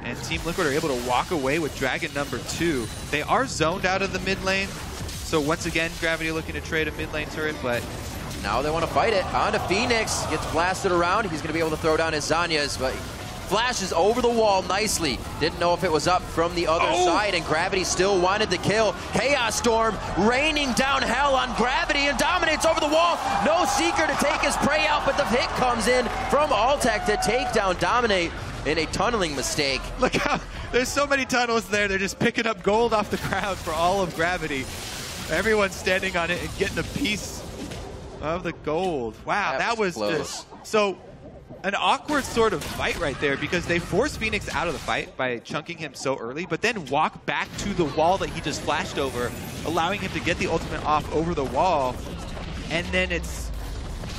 S1: And Team Liquid are able to walk away with Dragon #2. They are zoned out of the mid lane. So once again, Gravity looking to trade a mid lane turret, but
S2: now they want to fight it. On to Phoenix. Gets blasted around. He's going to be able to throw down his Zanyas, but flashes over the wall nicely. Didn't know if it was up from the other side, and Gravity still wanted the kill. Chaos Storm raining down hell on Gravity and dominates over the wall. No Seeker to take his prey out, but the hit comes in from Altec to take down Dominate in a tunneling mistake.
S1: Look how there's so many tunnels there. They're just picking up gold off the ground for all of Gravity. Everyone's standing on it and getting a piece of the gold. Wow, that was
S2: close.
S1: just so. an awkward sort of fight right there because they force Phoenix out of the fight by chunking him so early, but then walk back to the wall that he just flashed over, allowing him to get the ultimate off over the wall. And then it's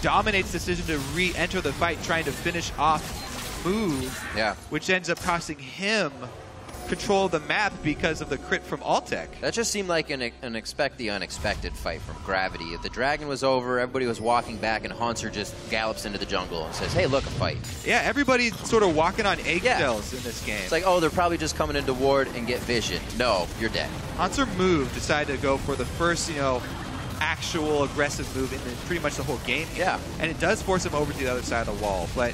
S1: Dominate's decision to re-enter the fight, trying to finish off Move, which ends up costing him control of the map because of the crit from Altec.
S2: That just seemed like an expect the unexpected fight from Gravity. If the dragon was over, everybody was walking back, and Haunter just gallops into the jungle and says, hey, look, a fight.
S1: Yeah, everybody's sort of walking on eggshells in this game.
S2: It's like, oh, they're probably just coming into ward and get vision. No, you're dead.
S1: Haunter Move decided to go for the first, actual aggressive move in pretty much the whole game.
S2: Yeah.
S1: And it does force him over to the other side of the wall. But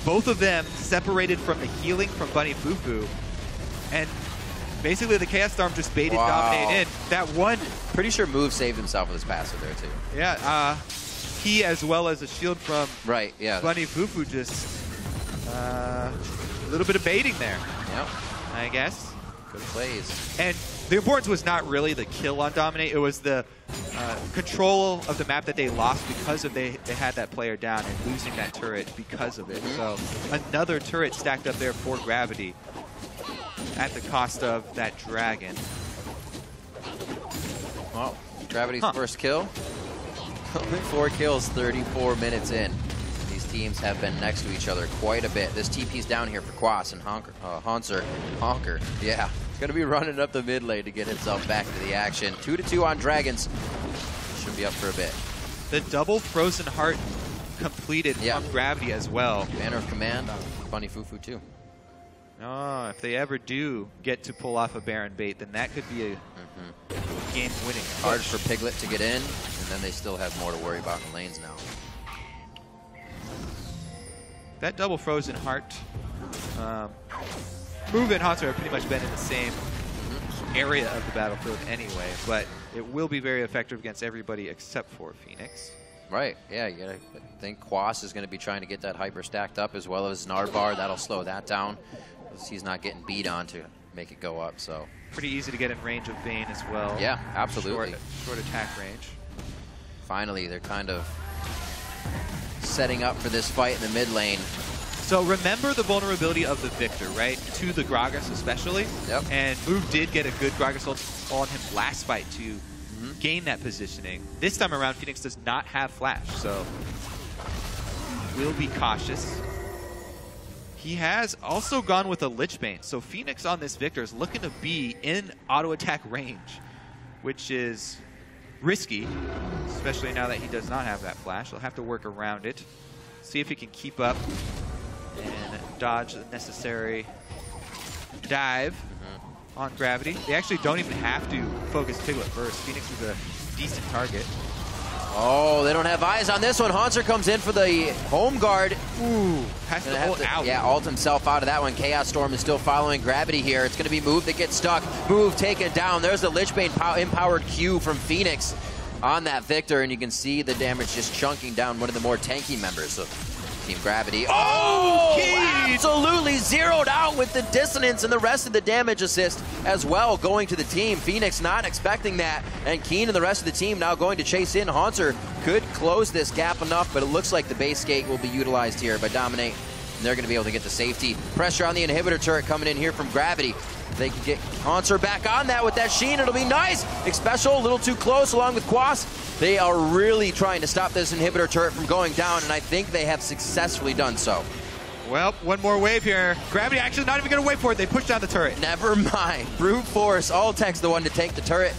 S1: both of them separated from the healing from Bunny Fufu. And basically the Chaos Storm just baited Dominate in. That one...
S2: Pretty sure Move saved himself with his passive there, too.
S1: Yeah, he as well as a shield from Bunny Fufu just... a little bit of baiting there.
S2: Yep.
S1: I guess.
S2: Good plays.
S1: And the importance was not really the kill on Dominate. It was the control of the map that they lost because of they had that player down and losing that turret because of it. So another turret stacked up there for Gravity at the cost of that dragon.
S2: Well, Gravity's first kill. Only 4 kills, 34 minutes in. These teams have been next to each other quite a bit. This TP's down here for Quas and Honker. Yeah, gonna be running up the mid lane to get himself back into the action. 2-2 on Dragons. Should be up for a bit.
S1: The double Frozen Heart completed from Gravity as well.
S2: Banner of Command on Bunny Fufu too.
S1: Oh, if they ever do get to pull off a Baron bait, then that could be a game-winning push.
S2: Hard for Piglet to get in, and then they still have more to worry about in the lanes now.
S1: That double Frozen Heart Move and Haunter have pretty much been in the same area of the battlefield anyway, but it will be very effective against everybody except for Phoenix.
S2: Right, yeah, you gotta think Quas is going to be trying to get that hyper stacked up as well as Nardbar. That'll slow that down. He's not getting beat on to make it go up, so.
S1: Pretty easy to get in range of Vayne as well.
S2: Yeah, absolutely.
S1: Short attack range.
S2: Finally, they're kind of setting up for this fight in the mid lane.
S1: So remember the vulnerability of the Victor, right? To the Gragas especially.
S2: Yep.
S1: And Move did get a good Gragas ult on him last fight to gain that positioning. This time around, Phoenix does not have Flash, so will be cautious. He has also gone with a Lich Bane, so Phoenix on this Victor is looking to be in auto attack range, which is risky, especially now that he does not have that Flash. He'll have to work around it, see if he can keep up and dodge the necessary dive on Gravity. They actually don't even have to focus Piglet first. Phoenix is a decent target.
S2: Oh, they don't have eyes on this one. Haunter comes in for the home guard.
S1: Ooh, has to ult out.
S2: Yeah, ult himself out of that one. Chaos Storm is still following Gravity here. It's going to be Move that gets stuck. Move taken down. There's the Lich Bane empowered Q from Phoenix on that Victor, and you can see the damage just chunking down one of the more tanky members of Team Gravity. Oh, absolutely zeroed out with the dissonance and the rest of the damage assist as well going to the team. Phoenix not expecting that, and Keen and the rest of the team now going to chase in. Haunter could close this gap enough, but it looks like the base gate will be utilized here by Dominate, and they're going to be able to get the safety. Pressure on the inhibitor turret coming in here from Gravity. They can get Haunter back on that with that Sheen. It'll be nice. Special, a little too close along with Quas. They are really trying to stop this inhibitor turret from going down, and I think they have successfully done so.
S1: Well, one more wave here. Gravity actually not even going to wait for it. They push down the turret.
S2: Never mind. Brute Force. Altec's the one to take the turret.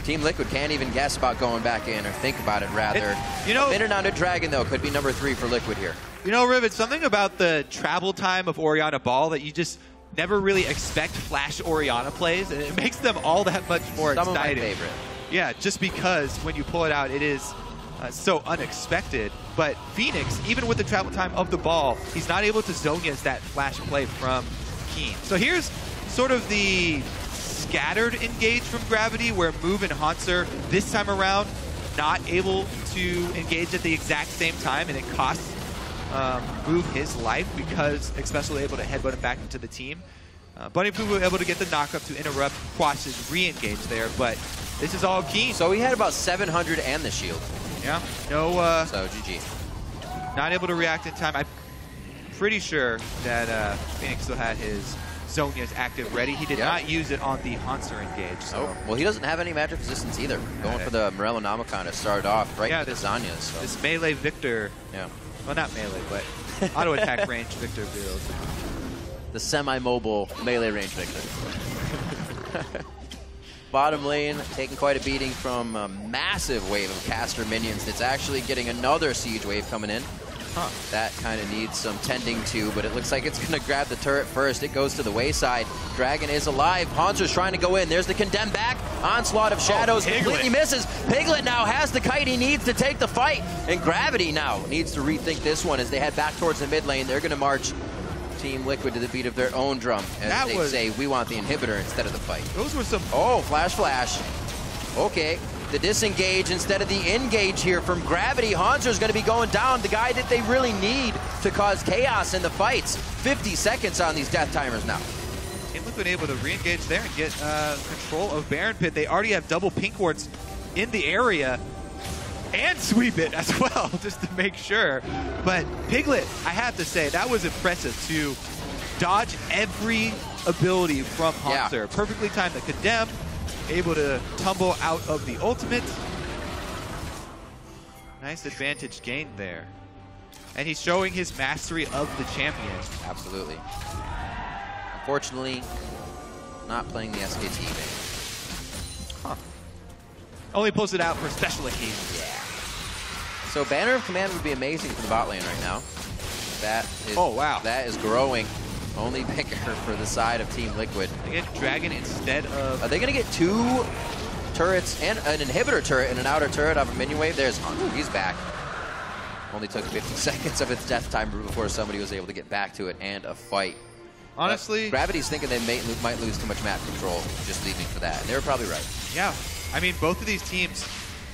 S2: Team Liquid can't even guess about going back in or think about it, rather. A minute on to Dragon, though. Could be number 3 for Liquid here.
S1: You know, Rivet, something about the travel time of Orianna Ball that you just never really expect Flash Orianna plays, and it makes them all that much more exciting.
S2: Some of my favorite.
S1: Yeah, just because when you pull it out, it is so unexpected. But Phoenix, even with the travel time of the ball, he's not able to Zhonya's that Flash play from Keen. So here's sort of the scattered engage from Gravity, where Move and Haunter this time around not able to engage at the exact same time, and it costs Move his life because especially able to headbutt him back into the team. Bunny Fufu able to get the knockup to interrupt Quas's re-engage there, but this is all Keen.
S2: So he had about 700 and the shield.
S1: Yeah, no.
S2: So GG.
S1: Not able to react in time. pretty sure that Phoenix still had his Zhonya's active ready. He did not use it on the Hanser engage. So.
S2: Oh, well, he doesn't have any magic resistance either. Going for the Morello Namicon to start off right with the Zhonya's. So.
S1: This melee Victor, well, not melee, but auto attack range Victor build.
S2: The semi-mobile melee range Victor. Bottom lane taking quite a beating from a massive wave of caster minions. It's actually getting another siege wave coming in. That kind of needs some tending to, but it looks like it's going to grab the turret first. It goes to the wayside. Dragon is alive. Hanser's trying to go in. There's the condemn back. Onslaught of Shadows completely misses. Piglet now has the kite he needs to take the fight. And Gravity now needs to rethink this one as they head back towards the mid lane. They're going to march Team Liquid to the beat of their own drum as they say, we want the inhibitor instead of the fight.
S1: Those were some...
S2: Oh, flash. Okay. The disengage instead of the engage here from Gravity. Hanser's going to be going down, the guy that they really need to cause chaos in the fights. 50 seconds on these death timers now.
S1: Team Liquid able to re-engage there and get control of Baron Pit. They already have double pink wards in the area and sweep it as well, just to make sure. But Piglet, I have to say, that was impressive to dodge every ability from Hanser. Perfectly timed the condemn, able to tumble out of the ultimate. Nice advantage gained there. And he's showing his mastery of the champion.
S2: Absolutely. Unfortunately, not playing the SKT game.
S1: Only pulls it out for special occasions.
S2: So Banner of Command would be amazing for the bot lane right now. That is, that is growing. Only picker for the side of Team Liquid.
S1: They get Dragon instead of...
S2: Are they going to get 2 turrets and an inhibitor turret and an outer turret off a minion wave? There's Hunter. He's back. Only took 50 seconds of its death time before somebody was able to get back to it and a fight.
S1: Honestly...
S2: Gravity's thinking they might lose too much map control just leaving for that. And they were probably right.
S1: Yeah. I mean, both of these teams,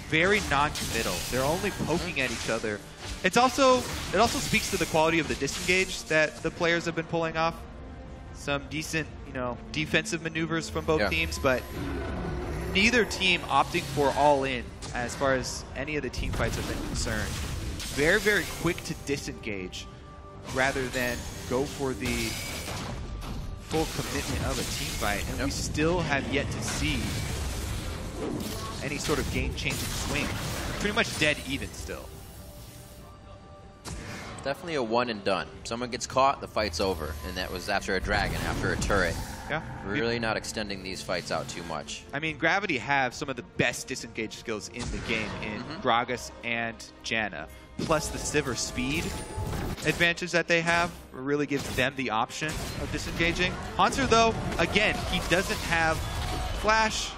S1: very non-committal. They're only poking at each other. It also speaks to the quality of the disengage that the players have been pulling off. Some decent, defensive maneuvers from both teams, but neither team opting for all in as far as any of the team fights have been concerned. Very, very quick to disengage rather than go for the full commitment of a team fight. And we still have yet to see any sort of game-changing swing. Pretty much dead even still.
S2: Definitely a one and done. Someone gets caught, the fight's over. And that was after a dragon, after a turret.
S1: Yeah.
S2: Really not extending these fights out too much.
S1: I mean, Gravity have some of the best disengage skills in the game in Gragas and Janna. Plus the Sivir speed advantage that they have really gives them the option of disengaging. Hanser, though, again, he doesn't have flash.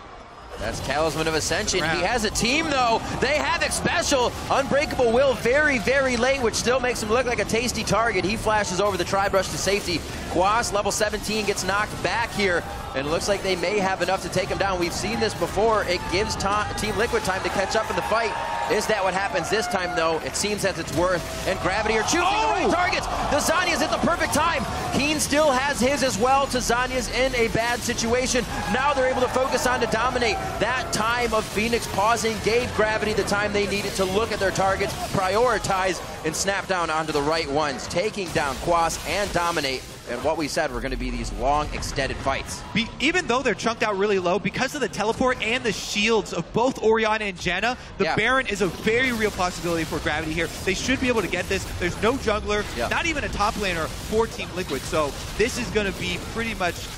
S2: That's Talisman of Ascension. He has a team, though. They have it special. Unbreakable Will very, very late, which still makes him look like a tasty target. He flashes over the Tri-Brush to safety. Quas, level 17, gets knocked back here. And it looks like they may have enough to take him down. We've seen this before. It gives Team Liquid time to catch up in the fight. Is that what happens this time, though? It seems that it's worth. And Gravity are choosing the right targets. The Zhonya's at the perfect time. Keen still has his as well. To Zhonya's in a bad situation. Now they're able to focus on to dominate. That time of Phoenix pausing gave Gravity the time they needed to look at their targets, prioritize, and snap down onto the right ones, taking down Quas and Dominate. And what we said were going to be these long, extended fights.
S1: Even though they're chunked out really low, because of the teleport and the shields of both Orianna and Janna, the Baron is a very real possibility for Gravity here. They should be able to get this. There's no jungler, not even a top laner for Team Liquid. So this is going to be pretty much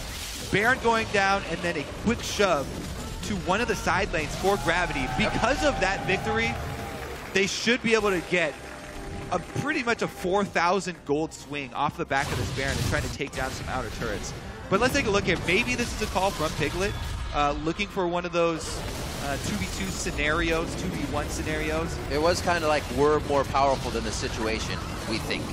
S1: Baron going down and then a quick shove to one of the side lanes for Gravity. Because of that victory, they should be able to get pretty much a 4,000 gold swing off the back of this Baron and trying to take down some outer turrets. But let's take a look here. Maybe this is a call from Piglet, looking for one of those 2v2 scenarios, 2v1 scenarios.
S2: It was kind of like we're more powerful than the situation, we think.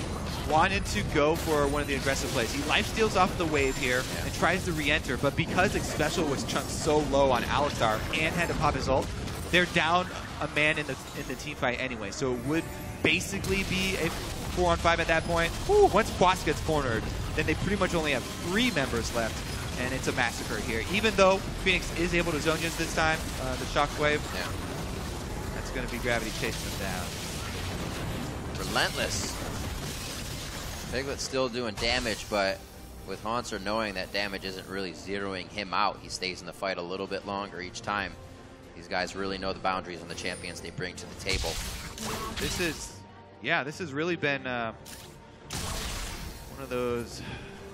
S1: Wanted to go for one of the aggressive plays. He lifesteals off the wave here and tries to re-enter, but because its special was chunked so low on Alistar and had to pop his ult, they're down a man in the team fight anyway. So it would basically be a 4-on-5 at that point. Once Quas gets cornered, then they pretty much only have 3 members left, and it's a massacre here. Even though Phoenix is able to Zhonya's this time, the Shockwave, that's going to be Gravity chasing them down.
S2: Relentless. Piglet's still doing damage, but with Haunter knowing that damage isn't really zeroing him out, he stays in the fight a little bit longer each time. These guys really know the boundaries on the champions they bring to the table.
S1: This is, yeah, this has really been one of those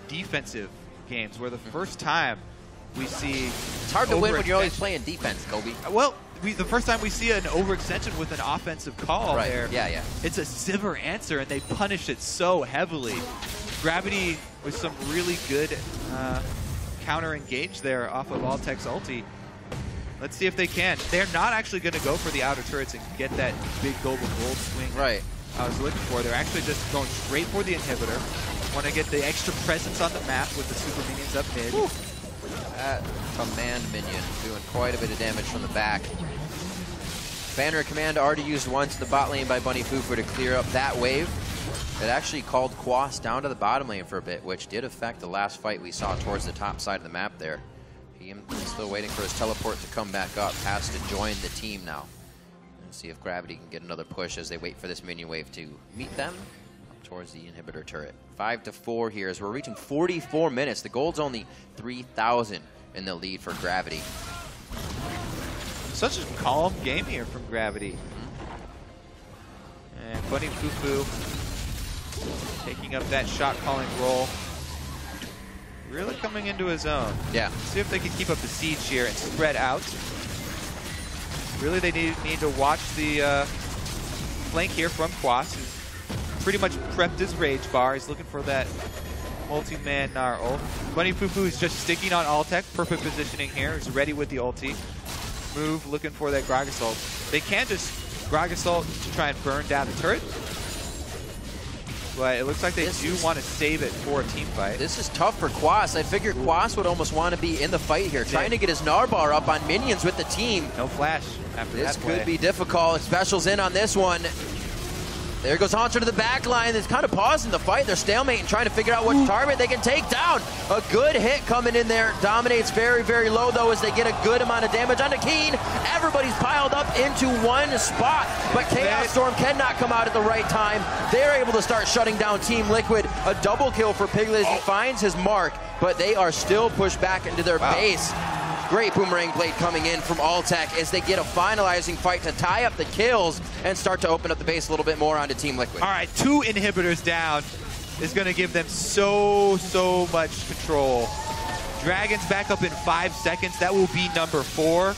S1: defensive games where the first time we see...
S2: It's hard to win when you're always playing defense, Kobe.
S1: Well, the first time we see an overextension with an offensive call there,
S2: yeah.
S1: It's a Sivir answer, and they punish it so heavily. Gravity with some really good counter engage there off of Altec's ulti. Let's see if they can. They're not actually going to go for the outer turrets and get that big global gold swing I was looking for. They're actually just going straight for the inhibitor. Want to get the extra presence on the map with the super minions up mid.
S2: Woo. That command minion doing quite a bit of damage from the back. Banner of Command already used once in the bot lane by Bunny Fufu to clear up that wave. It actually called Quas down to the bottom lane for a bit, which did affect the last fight we saw towards the top side of the map there. He's still waiting for his teleport to come back up. Has to join the team now. Let's see if Gravity can get another push as they wait for this minion wave to meet them up towards the inhibitor turret. 5-4 here as we're reaching 44 minutes. The gold's only 3,000 in the lead for Gravity.
S1: Such a calm game here from Gravity. And Bunny Fufu taking up that shot calling role. Really coming into his own.
S2: Yeah.
S1: See if they can keep up the siege here and spread out. Really, they need to watch the flank here from Quas, who's pretty much prepped his rage bar. He's looking for that multi-man Gnar ult. Bunny Fufu is just sticking on Altec. Perfect positioning here. He's ready with the ulti. Move, looking for that Gragas ult. They can just Gragas ult to try and burn down the turret. But it looks like they do want to save it for a team fight.
S2: This is tough for Quas. I figured Quas would almost want to be in the fight here, trying to get his Gnar bar up on minions with the team.
S1: No flash after that play.
S2: This could be difficult. Special's in on this one. There goes Haunter to the back line. It's kind of pausing the fight. They're stalemating, trying to figure out what target they can take down. A good hit coming in there. Dominates very, very low, though, as they get a good amount of damage onto Keen. Everybody's piled up into one spot, but Chaos Storm cannot come out at the right time. They're able to start shutting down Team Liquid. A double kill for Piglet as he finds his mark, but they are still pushed back into their base. Great boomerang blade coming in from Altec as they get a finalizing fight to tie up the kills and start to open up the base a little bit more onto Team Liquid.
S1: All right, 2 inhibitors down is going to give them so much control. Dragons back up in 5 seconds. That will be number 4.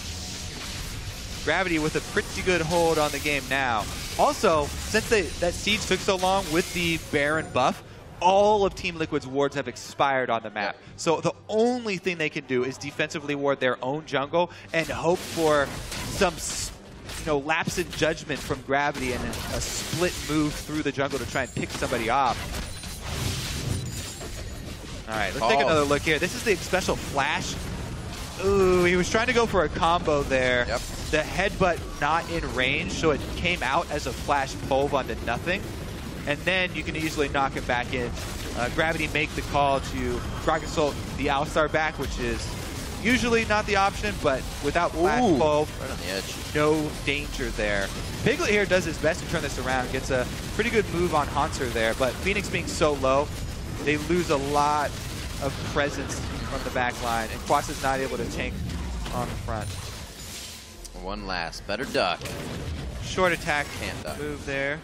S1: Gravity with a pretty good hold on the game now. Also, since that siege took so long with the Baron buff, all of Team Liquid's wards have expired on the map. So the only thing they can do is defensively ward their own jungle and hope for some lapse in judgment from Gravity and a split move through the jungle to try and pick somebody off. All right, let's take another look here. This is the special flash. Ooh, he was trying to go for a combo there.
S2: Yep.
S1: The headbutt not in range, so it came out as a flash pulve onto nothing. And then you can easily knock him back in. Gravity make the call to Gragas ult the Alistar back, which is usually not the option, but without flash pulve,
S2: right on the edge.
S1: No danger there. Piglet here does his best to turn this around, gets a pretty good move on Haunter there, but Phoenix being so low, they lose a lot of presence from the back line, and Quas is not able to tank on the front.
S2: One last, better duck.
S1: Short attack
S2: Can't duck.
S1: move there.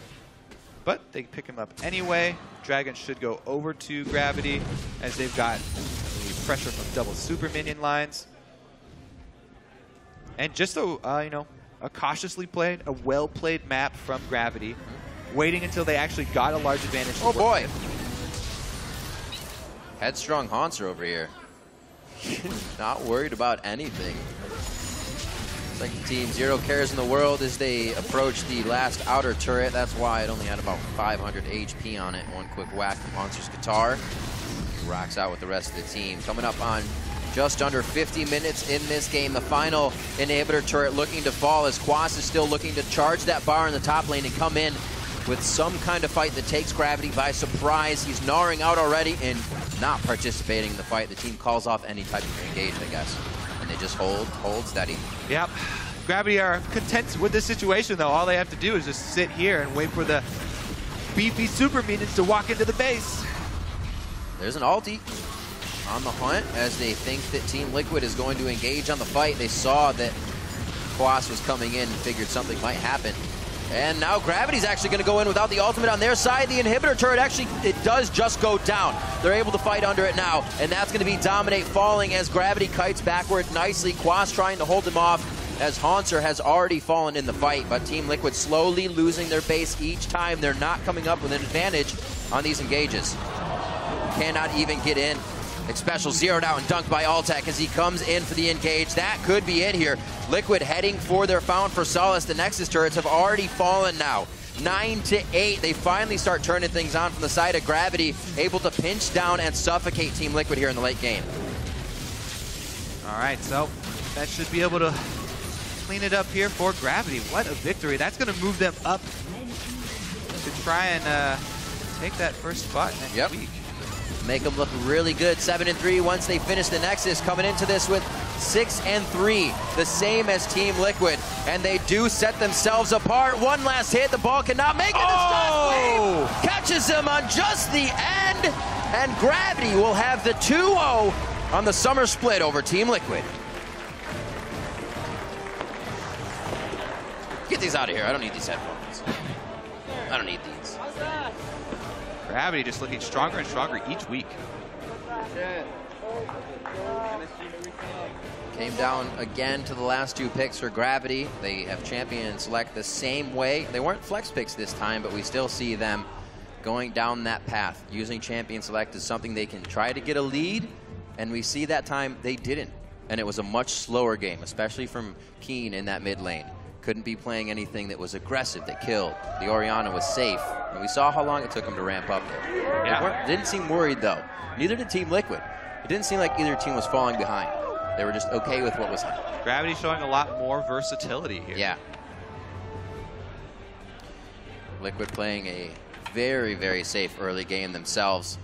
S1: But they pick him up anyway. Dragons should go over to Gravity as they've got the pressure from double super minion lines. And just a cautiously played, a well-played map from Gravity, waiting until they actually got a large advantage.
S2: Oh boy! Headstrong Haunter over here. Not worried about anything. Like the team, 0 cares in the world as they approach the last outer turret. That's why it only had about 500 HP on it. One quick whack from Monster's guitar. He rocks out with the rest of the team. Coming up on just under 50 minutes in this game. The final inhibitor turret looking to fall as Quas is still looking to charge that bar in the top lane and come in with some kind of fight that takes Gravity by surprise. He's gnawing out already and not participating in the fight. The team calls off any type of engage, I guess. They just hold steady. Yep.
S1: Gravity are content with this situation, though. All they have to do is just sit here and wait for the beefy super minions to walk into the base.
S2: There's an ulti on the hunt as they think that Team Liquid is going to engage on the fight. They saw that Quas was coming in and figured something might happen. And now Gravity's actually going to go in without the ultimate on their side. The inhibitor turret actually, it does just go down. They're able to fight under it now, and that's going to be Dominate falling as Gravity kites backward nicely. Quas trying to hold him off as Haunter has already fallen in the fight, but Team Liquid slowly losing their base each time. They're not coming up with an advantage on these engages. Cannot even get in. Special zeroed out and dunked by Altec as he comes in for the engage. That could be it here. Liquid heading for their Found for Solace. The Nexus turrets have already fallen now. 9-8. They finally start turning things on from the side of Gravity, able to pinch down and suffocate Team Liquid here in the late game.
S1: All right, so that should be able to clean it up here for Gravity. What a victory. That's going to move them up to try and take that first spot next week.
S2: Make them look really good. 7-3 once they finish the Nexus, coming into this with 6-3, the same as Team Liquid, and they do set themselves apart. One last hit, the ball cannot make it. The Wave catches them on just the end, and Gravity will have the 2-0 on the summer split over Team Liquid. Get these out of here. I don't need these headphones. I don't need these.
S1: Gravity just looking stronger and stronger each week.
S2: Came down again to the last two picks for Gravity. They have champion and select the same way. They weren't flex picks this time, but we still see them going down that path. Using champion select is something they can try to get a lead, and we see that time they didn't. And it was a much slower game, especially from Keen in that mid lane. Couldn't be playing anything that was aggressive, that killed. The Orianna was safe, and we saw how long it took them to ramp up there. Yeah. Didn't seem worried, though. Neither did Team Liquid. It didn't seem like either team was falling behind. They were just okay with what was happening.
S1: Gravity showing a lot more versatility here.
S2: Yeah. Liquid playing a very, very safe early game themselves.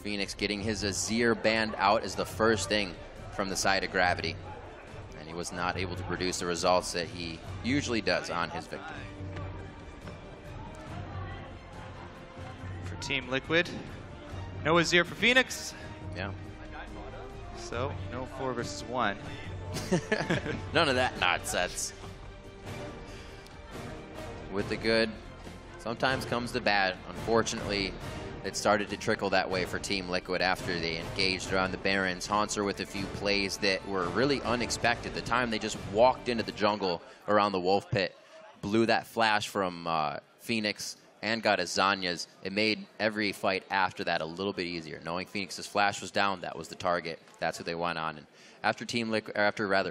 S2: Phoenix getting his Azir banned out is the first thing from the side of Gravity. And he was not able to produce the results that he usually does on his victim.
S1: For Team Liquid, no Azir for Phoenix.
S2: Yeah.
S1: So, no 4 versus 1.
S2: None of that nonsense. With the good, sometimes comes the bad. Unfortunately, it started to trickle that way for Team Liquid after they engaged around the Barons. Haunter with a few plays that were really unexpected. The time they just walked into the jungle around the Wolf Pit, blew that flash from Phoenix and got a Zanya's. It made every fight after that a little bit easier. Knowing Phoenix's flash was down, that was the target. That's who they went on. And after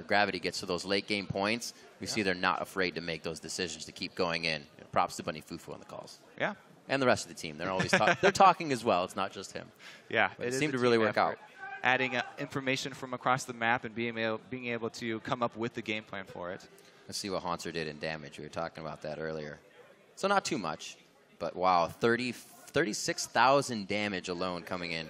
S2: Gravity gets to those late game points, we see they're not afraid to make those decisions to keep going in. Props to Bunny Fufu on the calls.
S1: Yeah.
S2: And the rest of the team. They're always they're talking as well. It's not just him.
S1: Yeah.
S2: It seemed to really work out.
S1: Adding information from across the map and being able to come up with the game plan for it.
S2: Let's see what Haunter did in damage. We were talking about that earlier. So not too much. But wow, 36,000 damage alone coming in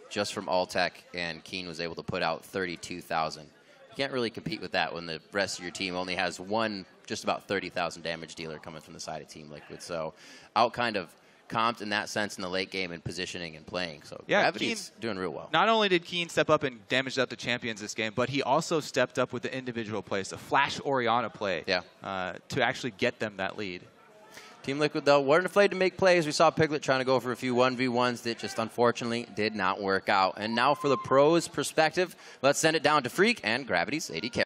S2: just from Altec, and Keen was able to put out 32,000. You can't really compete with that when the rest of your team only has one just about 30,000 damage dealer coming from the side of Team Liquid. So out kind of comped in that sense in the late game and positioning and playing. So yeah, Gravity's doing real well.
S1: Not only did Keen step up and damage up the champions this game, but he also stepped up with the individual plays, the Flash Orianna play, to actually get them that lead.
S2: Team Liquid, though, weren't afraid to make plays. We saw Piglet trying to go for a few 1v1s that just unfortunately did not work out. And now for the pros' perspective, let's send it down to Freak and Gravity's AD carry.